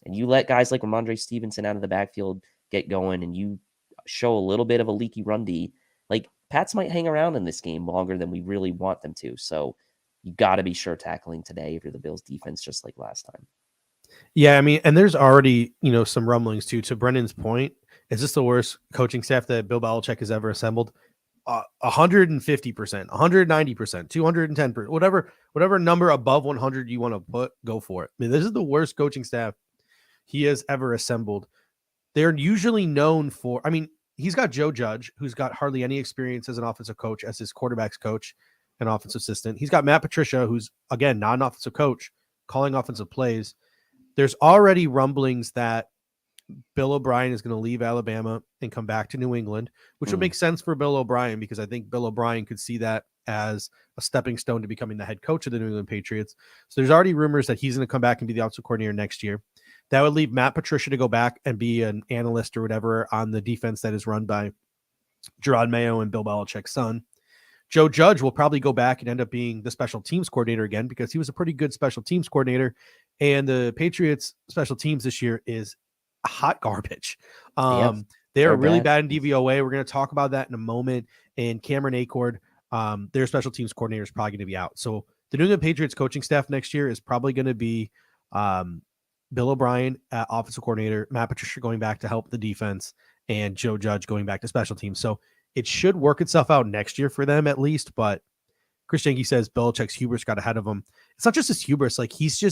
and you let guys like Ramondre Stevenson out of the backfield get going and you show a little bit of a leaky run D, like Pats might hang around in this game longer than we really want them to. So you got to be sure tackling today if you're the Bills defense, just like last time. Yeah, I mean, and there's already, some rumblings too. To Brendan's point, is this the worst coaching staff that Bill Belichick has ever assembled? 150%, 190%, 210%, whatever number above 100 you want to put, go for it. I mean, this is the worst coaching staff he has ever assembled. They're usually known for, I mean, he's got Joe Judge, who's got hardly any experience as an offensive coach, as his quarterback's coach and offensive assistant. He's got Matt Patricia, who's, again, not an offensive coach, calling offensive plays. There's already rumblings that Bill O'Brien is going to leave Alabama and come back to New England, which would make sense for Bill O'Brien because I think Bill O'Brien could see that as a stepping stone to becoming the head coach of the New England Patriots. So there's already rumors that he's going to come back and be the offensive coordinator next year. That would leave Matt Patricia to go back and be an analyst or whatever on the defense that is run by Gerard Mayo and Bill Belichick's son. Joe Judge will probably go back and end up being the special teams coordinator again because he was a pretty good special teams coordinator. And the Patriots special teams this year is hot garbage. They're really bad in DVOA. We're going to talk about that in a moment. And Cameron Acord, their special teams coordinator, is probably going to be out. So the New England Patriots coaching staff next year is probably going to be Bill O'Brien at offensive coordinator, Matt Patricia going back to help the defense, and Joe Judge going back to special teams. So it should work itself out next year for them at least. But Chris Jenke says Belichick's hubris got ahead of him. It's not just his hubris. Like he's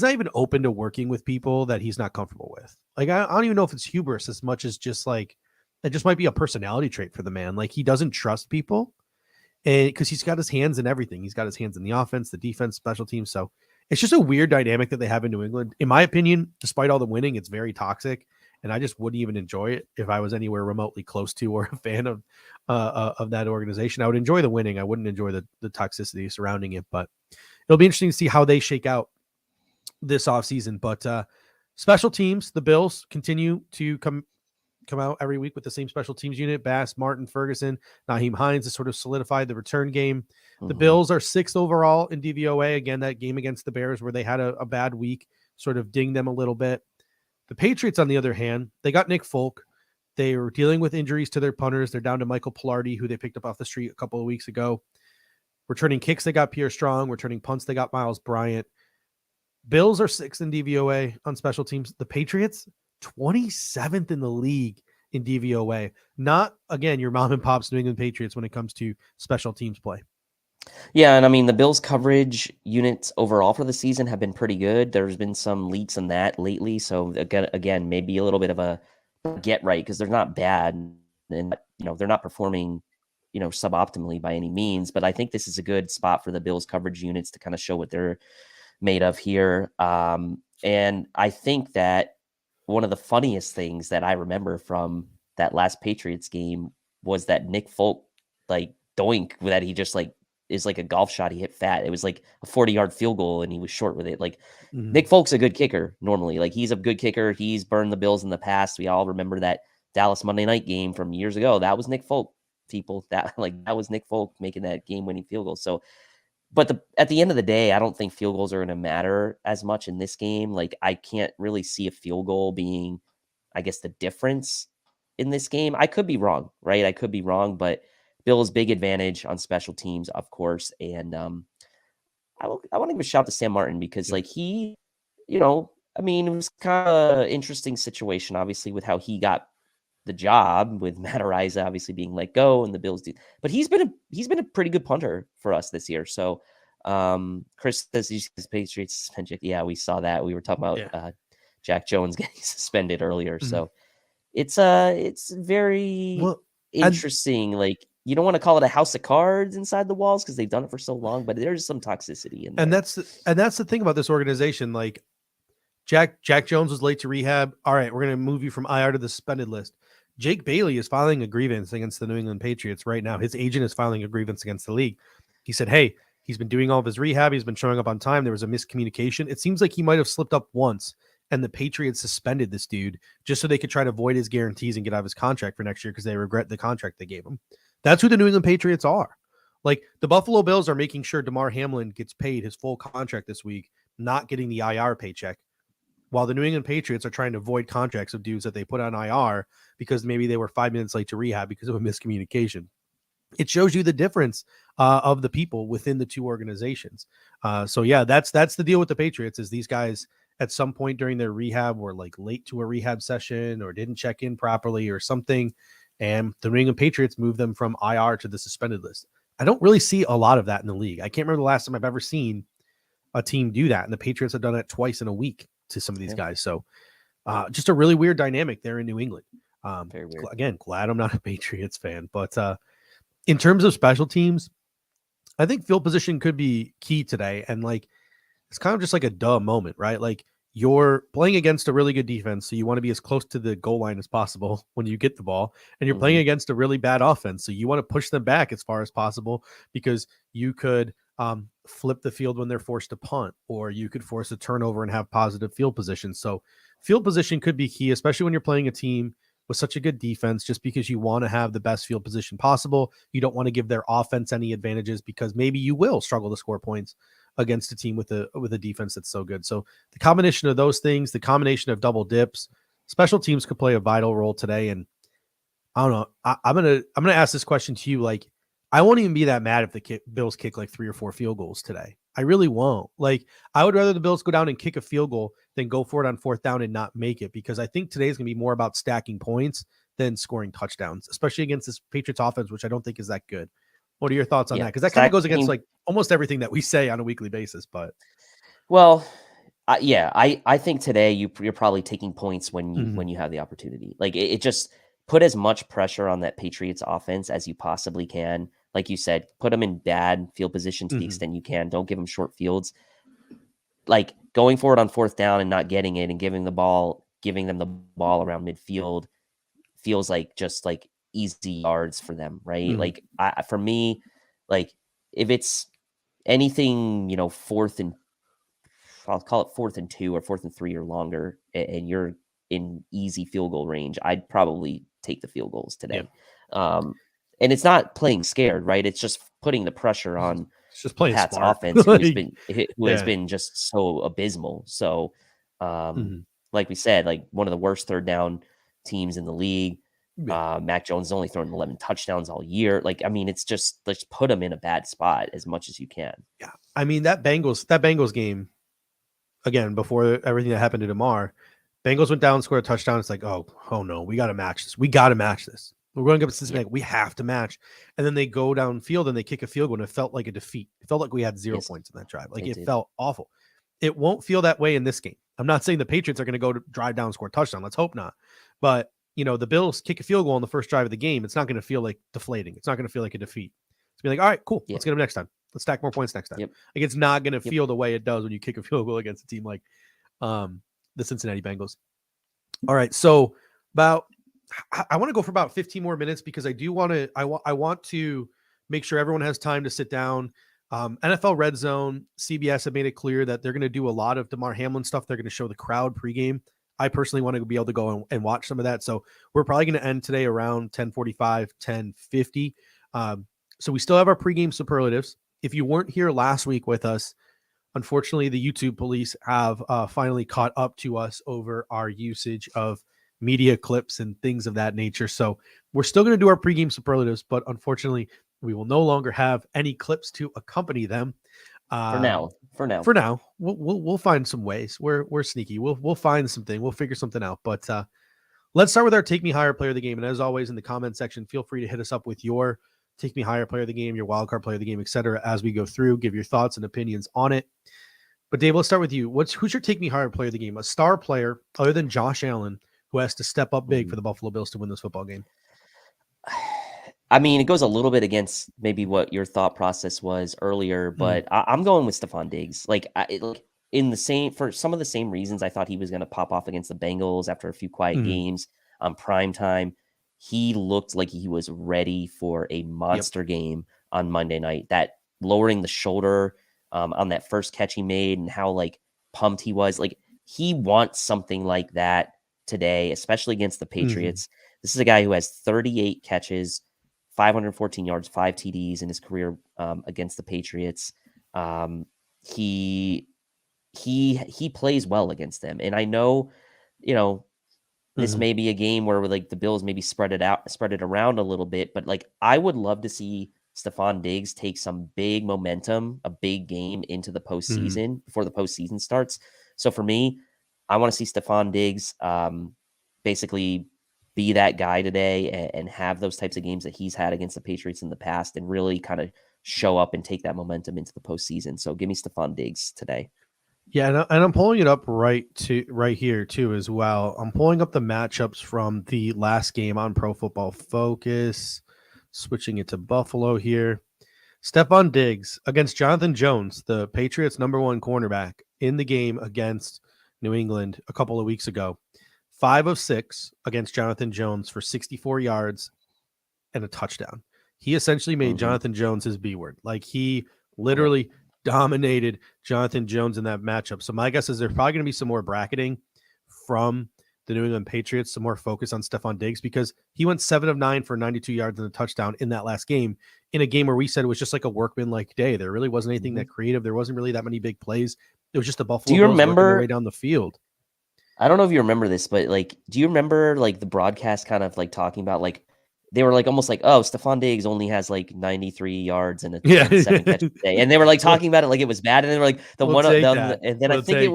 not even open to working with people that he's not comfortable with. Like, I don't even know if it's hubris as much as just like, it just might be a personality trait for the man. Like he doesn't trust people and because he's got his hands in everything. He's got his hands in the offense, the defense, special teams. So it's just a weird dynamic that they have in New England. In my opinion, despite all the winning, it's very toxic. And I just wouldn't even enjoy it if I was anywhere remotely close to or a fan of that organization. I would enjoy the winning. I wouldn't enjoy the toxicity surrounding it, but it'll be interesting to see how they shake out this offseason. But special teams, the Bills continue to come out every week with the same special teams unit. Bass, Martin, Ferguson, Naheem Hines has sort of solidified the return game. The Bills are 6th overall in DVOA. Again, that game against the Bears where they had a bad week sort of dinged them a little bit. The Patriots, on the other hand, they got Nick Folk. They were dealing with injuries to their punters. They're down to Michael Pilardi, who they picked up off the street a couple of weeks ago. Returning kicks, they got Pierre Strong. Returning punts, they got Miles Bryant. Bills are 6th in DVOA on special teams. The Patriots, 27th in the league in DVOA. Not, again, your mom and pop's New England Patriots when it comes to special teams play. Yeah, and I mean, the Bills' coverage units overall for the season have been pretty good. There's been some leaks in that lately. So, again, maybe a little bit of a get right because they're not bad. And, they're not performing, suboptimally by any means. But I think this is a good spot for the Bills' coverage units to kind of show what they're made of here. And I think that one of the funniest things that I remember from that last Patriots game was that Nick Folk, doink that he just is like a golf shot. He hit fat. It was like a 40-yard field goal and he was short with it. Nick Folk's a good kicker normally. He's a good kicker. He's burned the Bills in the past. We all remember that Dallas Monday night game from years ago. That was Nick Folk, people. That was Nick Folk making that game-winning field goal. So, but at the end of the day, I don't think field goals are going to matter as much in this game. I can't really see a field goal being, I guess, the difference in this game. I could be wrong, right? I could be wrong, but Bills' big advantage on special teams, of course. And I want to give a shout out to Sam Martin because, he, it was kind of an interesting situation, obviously, with how he got the job with Matt Araiza obviously being let go and the Bills do, but he's been a pretty good punter for us this year. So Chris says his Patriots suspended. Yeah, we saw that. We were talking about Jack Jones getting suspended earlier. So it's very interesting. You don't want to call it a house of cards inside the walls because they've done it for so long, but there's some toxicity in there. And that's the thing about this organization. Jack Jones was late to rehab. All right, we're going to move you from IR to the suspended list. Jake Bailey is filing a grievance against the New England Patriots right now. His agent is filing a grievance against the league. He said, hey, he's been doing all of his rehab. He's been showing up on time. There was a miscommunication. It seems like he might have slipped up once, and the Patriots suspended this dude just so they could try to void his guarantees and get out of his contract for next year because they regret the contract they gave him. That's who the New England Patriots are. The Buffalo Bills are making sure Damar Hamlin gets paid his full contract this week, not getting the IR paycheck, while the New England Patriots are trying to void contracts of dudes that they put on IR because maybe they were 5 minutes late to rehab because of a miscommunication. It shows you the difference of the people within the two organizations. So yeah, that's the deal with the Patriots is these guys at some point during their rehab were late to a rehab session or didn't check in properly or something. And the New England Patriots moved them from IR to the suspended list. I don't really see a lot of that in the league. I can't remember the last time I've ever seen a team do that. And the Patriots have done it twice in a week to some of these guys. So just a really weird dynamic there in New England. Very weird. Again, glad I'm not a Patriots fan, but in terms of special teams, I think field position could be key today. And it's kind of just a duh moment, right? You're playing against a really good defense. So you want to be as close to the goal line as possible when you get the ball, and you're playing against a really bad offense. So you want to push them back as far as possible because you could flip the field when they're forced to punt, or you could force a turnover and have positive field position. So field position could be key, especially when you're playing a team with such a good defense, just because you want to have the best field position possible. You don't want to give their offense any advantages because maybe you will struggle to score points against a team with a defense that's so good. So the combination of those things, the combination of double dips, special teams could play a vital role today. And I don't know, I'm gonna ask this question to you. I won't even be that mad if the Bills kick 3 or 4 field goals today. I really won't. I would rather the Bills go down and kick a field goal than go for it on 4th down and not make it, because I think today is going to be more about stacking points than scoring touchdowns, especially against this Patriots offense, which I don't think is that good. What are your thoughts on that? Because that kind of goes against almost everything that we say on a weekly basis. But I think today you're probably taking points when you have the opportunity. It just put as much pressure on that Patriots offense as you possibly can. Like you said, put them in bad field position to the extent you can. Don't give them short fields. Going forward on 4th down and not getting it and giving them the ball around midfield feels just easy yards for them, right? For me, if it's anything, 4th and I'll call it 4th and 2 or 4th and 3 or longer, and you're in easy field goal range, I'd probably take the field goals today. Yeah. And it's not playing scared, right? It's just putting the pressure on it's just playing Pat's smart. offense, who has been just so abysmal. So, like we said, like one of the worst third down teams in the league. Yeah. Mac Jones has only thrown 11 touchdowns all year. Like, I mean, it's just let's put him in a bad spot as much as you can. Yeah. I mean, that Bengals game, again, before everything that happened to Damar, Bengals went down, scored a touchdown. It's like, oh no, we got to match this. We got to match this. We're going up to Cincinnati. We have to match. And then they go downfield and they kick a field goal, and it felt like a defeat. It felt like we had 0 points in that drive. Like, it felt awful. It won't feel that way in this game. I'm not saying the Patriots are going to go to drive down, score a touchdown. Let's hope not. But, the Bills kick a field goal on the first drive of the game. It's not going to feel like deflating. It's not going to feel like a defeat. It's be like, all right, cool. Let's get them next time. Let's stack more points next time. Like, it's not going to feel the way it does when you kick a field goal against a team like the Cincinnati Bengals. All right. So I want to go for about 15 more minutes because I do want to, I want to make sure everyone has time to sit down. NFL Red Zone, CBS have made it clear that they're going to do a lot of Damar Hamlin stuff. They're going to show the crowd pregame. I personally want to be able to go and watch some of that. So we're probably going to end today around 10:45, 10:50. So we still have our pregame superlatives. If you weren't here last week with us, unfortunately, the YouTube police have finally caught up to us over our usage of media clips and things of that nature. So we're still going to do our pregame superlatives, but unfortunately, we will no longer have any clips to accompany them. For now, we'll find some ways. We're sneaky. We'll find something. We'll figure something out. But let's start with our Take Me Higher player of the game. And as always, in the comment section, feel free to hit us up with your Take Me Higher player of the game, your wildcard player of the game, etc. As we go through, give your thoughts and opinions on it. But Dave, let's start with you. Who's your Take Me Higher player of the game? A star player other than Josh Allen who has to step up big for the Buffalo Bills to win this football game. I mean, it goes a little bit against maybe what your thought process was earlier, but I'm going with Stephon Diggs. For some of the same reasons I thought he was going to pop off against the Bengals after a few quiet games on prime time. He looked like he was ready for a monster game on Monday night. That lowering the shoulder on that first catch he made and how pumped he was. Like, he wants something like that today, especially against the Patriots. This is a guy who has 38 catches, 514 yards, 5 TDs in his career against the Patriots. He plays well against them, and I know, this may be a game where the Bills maybe spread it around a little bit, but I would love to see Stephon Diggs take some big momentum, a big game into the postseason before the postseason starts. So for me, I want to see Stephon Diggs basically be that guy today and have those types of games that he's had against the Patriots in the past and really kind of show up and take that momentum into the postseason. So give me Stephon Diggs today. Yeah, and I'm pulling it up right here too as well. I'm pulling up the matchups from the last game on Pro Football Focus, switching it to Buffalo here. Stephon Diggs against Jonathan Jones, the Patriots' #1 cornerback, in the game against New England a couple of weeks ago. 5 of 6 against Jonathan Jones for 64 yards and a touchdown. He essentially made Jonathan Jones his B word. He literally dominated Jonathan Jones in that matchup. So my guess is there's probably going to be some more bracketing from the New England Patriots, some more focus on Stephon Diggs, because he went 7 of 9 for 92 yards and a touchdown in that last game, in a game where we said it was just like a workmanlike day. There really wasn't anything that creative. There wasn't really that many big plays. It was just the Buffalo Bills working their way down the field. I don't know if you remember this, but do you remember the broadcast kind of talking about they were almost oh, Stephon Diggs only has 93 yards and a 7 catches a day, and they were talking about it it was bad, and they were and then I think it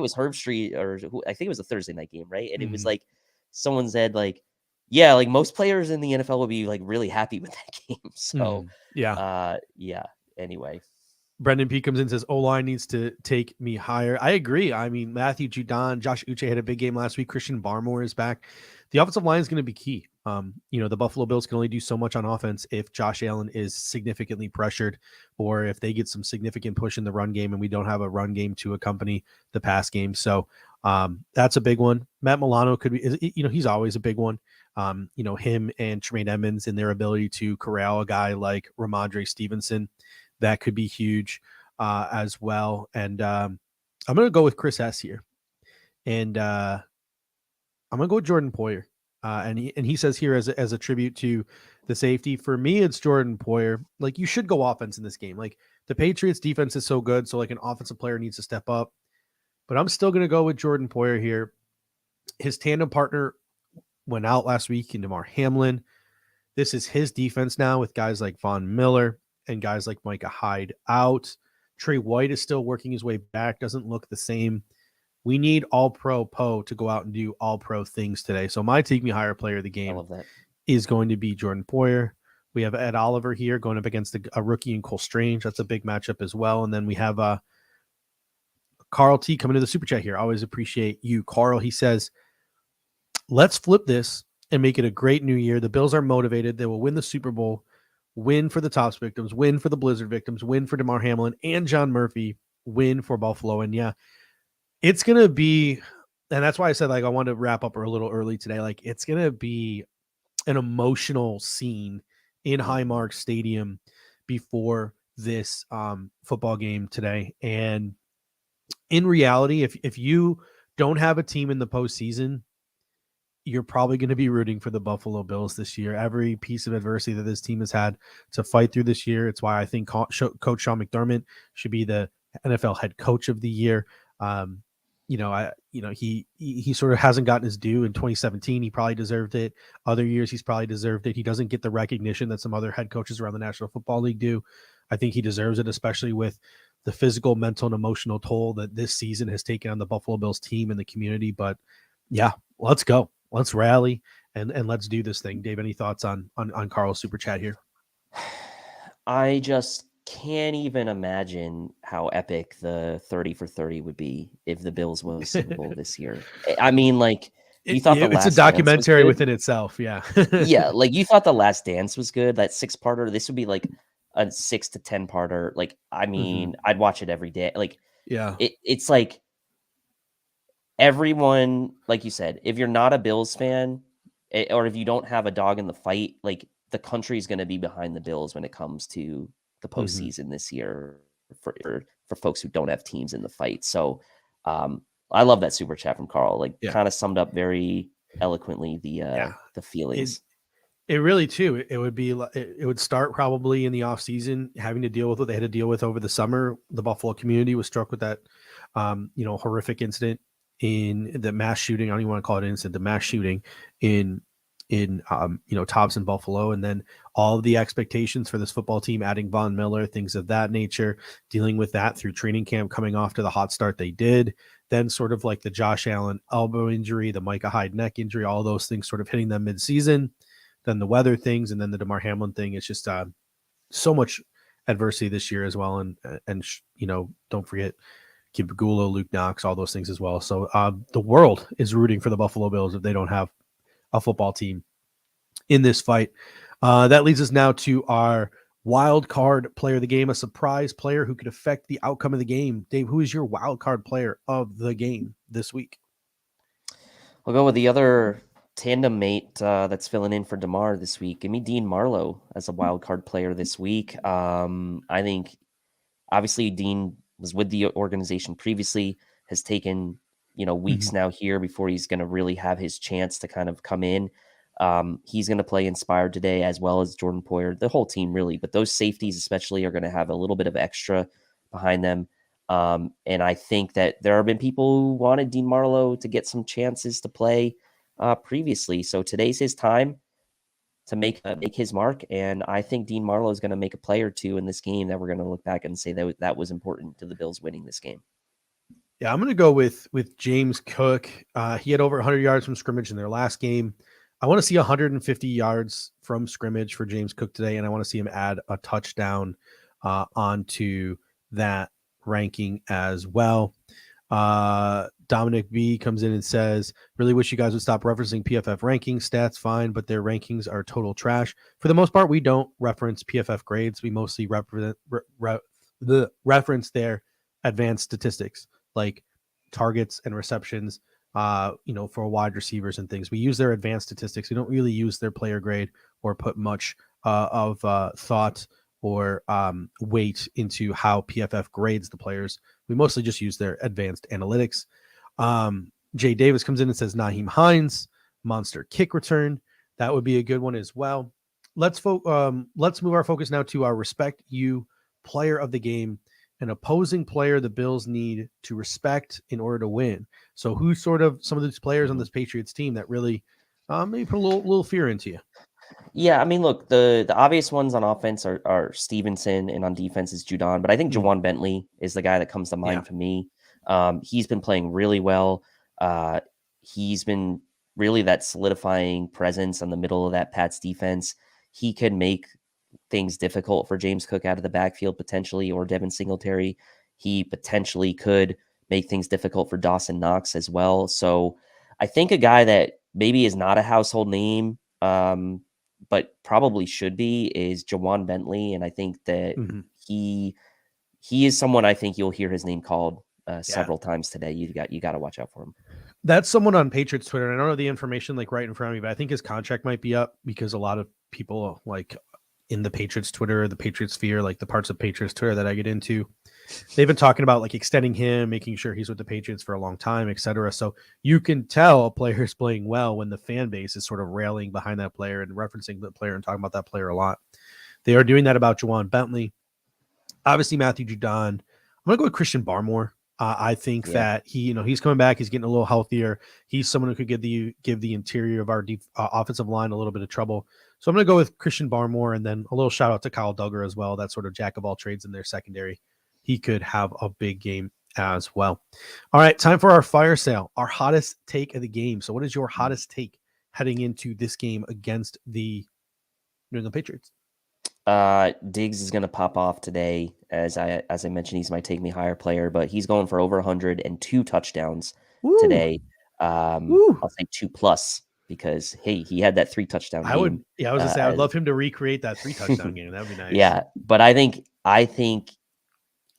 was Herb Street, or I think it was a Thursday night game, right? And it was someone said most players in the NFL would be really happy with that game. So anyway. Brendan P comes in and says, O-line needs to take me higher. I agree. I mean, Matthew Judon, Josh Uche had a big game last week. Christian Barmore is back. The offensive line is going to be key. The Buffalo Bills can only do so much on offense if Josh Allen is significantly pressured, or if they get some significant push in the run game and we don't have a run game to accompany the pass game. So that's a big one. Matt Milano could be, he's always a big one. Him and Tremaine Edmonds and their ability to corral a guy like Ramondre Stevenson, that could be huge as well. And I'm going to go with Chris S here. And I'm going to go with Jordan Poyer. And he says here as a tribute to the safety, for me, it's Jordan Poyer. You should go offense in this game. The Patriots defense is so good. So an offensive player needs to step up, but I'm still going to go with Jordan Poyer here. His tandem partner went out last week in Damar Hamlin. This is his defense now with guys like Von Miller and guys like Micah Hyde out. Trey White is still working his way back, doesn't look the same. We need all-pro Poe to go out and do all-pro things today. So my take me higher player of the game is going to be Jordan Poyer. We have Ed Oliver here going up against a rookie in Cole Strange. That's a big matchup as well. And then we have Carl T coming to the super chat here. I always appreciate you, Carl. He says, let's flip this and make it a great new year. The Bills are motivated. They will win the Super Bowl, win for the Tops victims, win for the Blizzard victims, win for Damar Hamlin and John Murphy, win for Buffalo. And yeah, it's going to be, and that's why I said, like, I wanted to wrap up a little early today. Like, it's going to be an emotional scene in Highmark Stadium before this football game today. And in reality, if you don't have a team in the postseason, you're probably going to be rooting for the Buffalo Bills this year. Every piece of adversity that this team has had to fight through this year. It's why I think Coach Sean McDermott should be the NFL head coach of the year. He sort of hasn't gotten his due in 2017. He probably deserved it. Other years, he's probably deserved it. He doesn't get the recognition that some other head coaches around the National Football League do. I think he deserves it, especially with the physical, mental, and emotional toll that this season has taken on the Buffalo Bills team and the community. But yeah, let's go. Let's rally and let's do this thing. Dave, any thoughts on Carl's super chat here? I just can't even imagine how epic the 30 for 30 would be if the Bills won the Super Bowl this year. I mean, like, you thought it's a documentary within itself. Yeah. Yeah. Like, you thought The Last Dance was good. That 6-parter. This would be like a 6 to 10 parter. Like, I mean, I'd watch it every day. Like, yeah, it's like everyone, like you said, if you're not a Bills fan or if you don't have a dog in the fight, like, the country is going to be behind the Bills when it comes to the postseason this year for folks who don't have teams in the fight. So I love that super chat from Carl. Like, kind of summed up very eloquently the feelings. It really too. It would be. It would start probably in the off season, having to deal with what they had to deal with over the summer. The Buffalo community was struck with that, horrific incident in the mass shooting. I don't even want to call it an incident. The mass shooting in Tops in Buffalo, and then all of the expectations for this football team, adding Von Miller, things of that nature, dealing with that through training camp, coming off to the hot start they did, then sort of like the Josh Allen elbow injury, the Micah Hyde neck injury, all those things sort of hitting them mid-season, then the weather things, and then the Damar Hamlin thing. It's just so much adversity this year as well, and don't forget Kid Pagula, Luke Knox, all those things as well. So the world is rooting for the Buffalo Bills if they don't have a football team in this fight. That leads us now to our wild card player of the game, a surprise player who could affect the outcome of the game. Dave, who is your wild card player of the game this week? I'll go with the other tandem mate that's filling in for Damar this week. Give me Dean Marlowe as a wild card player this week. I think obviously Dean was with the organization previously, has taken weeks now here before he's going to really have his chance to kind of come in. He's going to play inspired today, as well as Jordan Poyer, the whole team really, but those safeties especially are going to have a little bit of extra behind them. And I think that there have been people who wanted Dean Marlowe to get some chances to play previously. So today's his time to make his mark. And I think Dean Marlowe is going to make a play or two in this game that we're going to look back and say that was important to the Bills winning this game. Yeah, I'm going to go with James Cook. He had over 100 yards from scrimmage in their last game. I want to see 150 yards from scrimmage for James Cook today, and I want to see him add a touchdown onto that ranking as well. Dominic B comes in and says, really wish you guys would stop referencing PFF rankings. Stats fine, but their rankings are total trash. For the most part, we don't reference PFF grades. We mostly reference their advanced statistics, like targets and receptions, for wide receivers and things. We use their advanced statistics. We don't really use their player grade or put much of thought or weight into how PFF grades the players. We mostly just use their advanced analytics. Jay Davis comes in and says Naheem Hines, monster kick return. That would be a good one as well. Let's move our focus now to our Respect You player of the game. an opposing player the Bills need to respect in order to win. So who's sort of some of these players on this Patriots team that really maybe put a little fear into you? Yeah, I mean, look, the obvious ones on offense are Stevenson, and on defense is Judon, but I think Jawan Bentley is the guy that comes to mind for me. He's been playing really well. He's been really that solidifying presence in the middle of that Pats defense. He could make things difficult for James Cook out of the backfield potentially, or Devin Singletary. He potentially could make things difficult for Dawson Knox as well. So I think a guy that maybe is not a household name, but probably should be, is Jawan Bentley. And I think that he is someone I think you'll hear his name called several times today. You got to watch out for him. That's someone on Patriots Twitter. And I don't know the information like right in front of me, but I think his contract might be up because a lot of people like in the Patriots Twitter, the Patriots sphere, like the parts of Patriots Twitter that I get into, they've been talking about like extending him, making sure he's with the Patriots for a long time, etc. So you can tell a player is playing well when the fan base is sort of railing behind that player and referencing the player and talking about that player a lot. They are doing that about Jawan Bentley. Obviously, Matthew Judon. I'm going to go with Christian Barmore. I think that he's coming back. He's getting a little healthier. He's someone who could give the interior of our offensive line a little bit of trouble. So I'm going to go with Christian Barmore, and then a little shout out to Kyle Duggar as well. That sort of jack of all trades in their secondary. He could have a big game as well. All right, time for our fire sale, our hottest take of the game. So what is your hottest take heading into this game against the New England Patriots? Diggs is going to pop off today. As I mentioned, he's my take me higher player, but he's going for over 102 touchdowns today. I'll say 2+ because hey, he had that 3 touchdown game. I was gonna say I would love him to recreate that 3 touchdown game. That would be nice. Yeah, but I think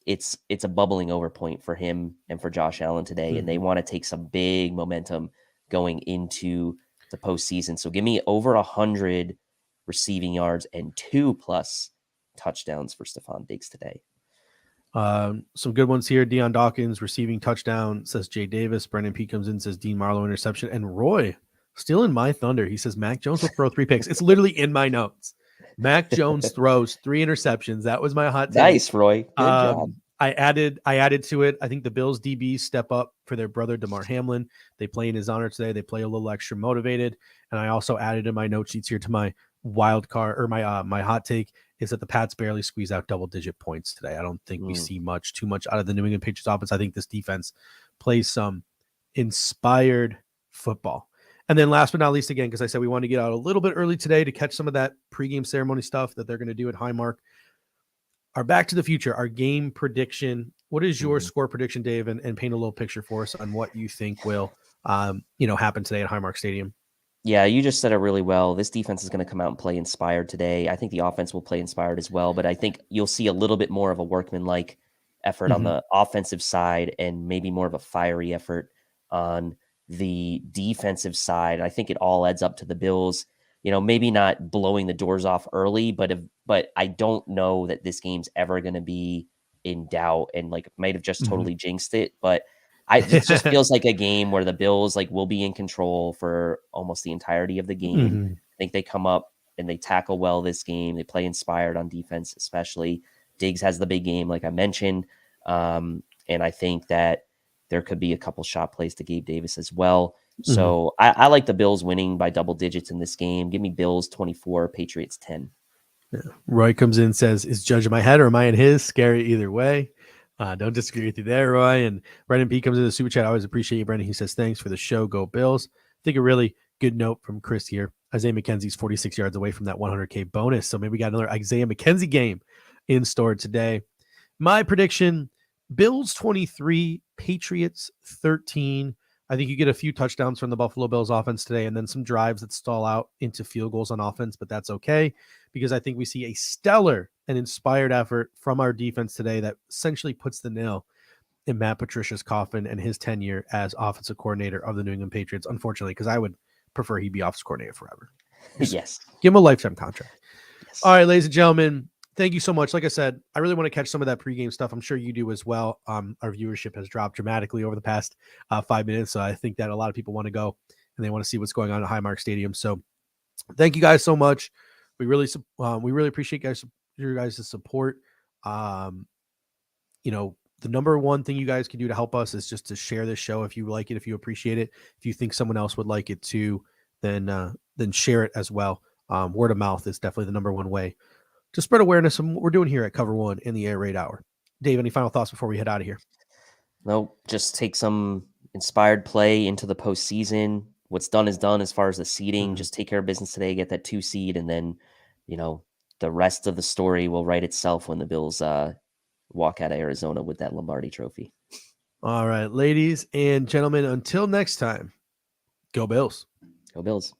it's a bubbling over point for him and for Josh Allen today, and they want to take some big momentum going into the postseason. So give me over 100 receiving yards and 2+ touchdowns for Stephon Diggs today. Some good ones here. Deion Dawkins receiving touchdown, says Jay Davis. Brendan P comes in, says Dean Marlowe interception. And Roy stealing my thunder. He says Mac Jones will throw 3 picks. It's literally in my notes. Mac Jones throws 3 interceptions. That was my hot take. Nice, Roy. Good job. I added to it. I think the Bills DBs step up for their brother Damar Hamlin. They play in his honor today. They play a little extra motivated. And I also added in my note sheets here to my wild card, or my hot take is that the Pats barely squeeze out double-digit points today. I don't think we see too much out of the New England Patriots offense. I think this defense plays some inspired football. And then last but not least, again, because I said we want to get out a little bit early today to catch some of that pregame ceremony stuff that they're going to do at Highmark. Our Back to the Future, our game prediction. What is your score prediction, Dave? And paint a little picture for us on what you think will happen today at Highmark Stadium. Yeah, you just said it really well. This defense is going to come out and play inspired today. I think the offense will play inspired as well, but I think you'll see a little bit more of a workmanlike effort on the offensive side and maybe more of a fiery effort on the defensive side. I think it all adds up to the Bills, maybe not blowing the doors off early, but I don't know that this game's ever going to be in doubt, and might have just totally jinxed it, but it just feels like a game where the Bills will be in control for almost the entirety of the game. I think they come up and they tackle well this game. They play inspired on defense, especially. Diggs has the big game, like I mentioned. And I think that there could be a couple shot plays to Gabe Davis as well. So I like the Bills winning by double digits in this game. Give me Bills 24, Patriots 10. Yeah. Roy comes in, says, is Judge in my head or am I in his? Scary either way. Don't disagree with you there, Roy. And Brendan P comes in the super chat. I always appreciate you, Brendan. He says, thanks for the show. Go Bills. I think a really good note from Chris here. Isaiah McKenzie's 46 yards away from that 100K bonus. So maybe we got another Isaiah McKenzie game in store today. My prediction, Bills 23, Patriots 13. I think you get a few touchdowns from the Buffalo Bills offense today and then some drives that stall out into field goals on offense, but that's okay because I think we see a stellar and inspired effort from our defense today that essentially puts the nail in Matt Patricia's coffin and his tenure as offensive coordinator of the New England Patriots, unfortunately, because I would prefer he be offensive coordinator forever. Yes. Give him a lifetime contract. Yes. All right, ladies and gentlemen, thank you so much. Like I said, I really want to catch some of that pregame stuff. I'm sure you do as well. Our viewership has dropped dramatically over the past 5 minutes. So I think that a lot of people want to go and they want to see what's going on at Highmark Stadium. So thank you guys so much. We really appreciate your guys' support. the number one thing you guys can do to help us is just to share this show. If you like it, if you appreciate it, if you think someone else would like it too, then share it as well. Word of mouth is definitely the number one way to spread awareness of what we're doing here at Cover One in the Air Raid Hour. Dave, any final thoughts before we head out of here? No, just take some inspired play into the postseason. What's done is done as far as the seeding. Just take care of business today, get that 2 seed, and then, the rest of the story will write itself when the Bills walk out of Arizona with that Lombardi trophy. All right, ladies and gentlemen, until next time, go Bills. Go Bills.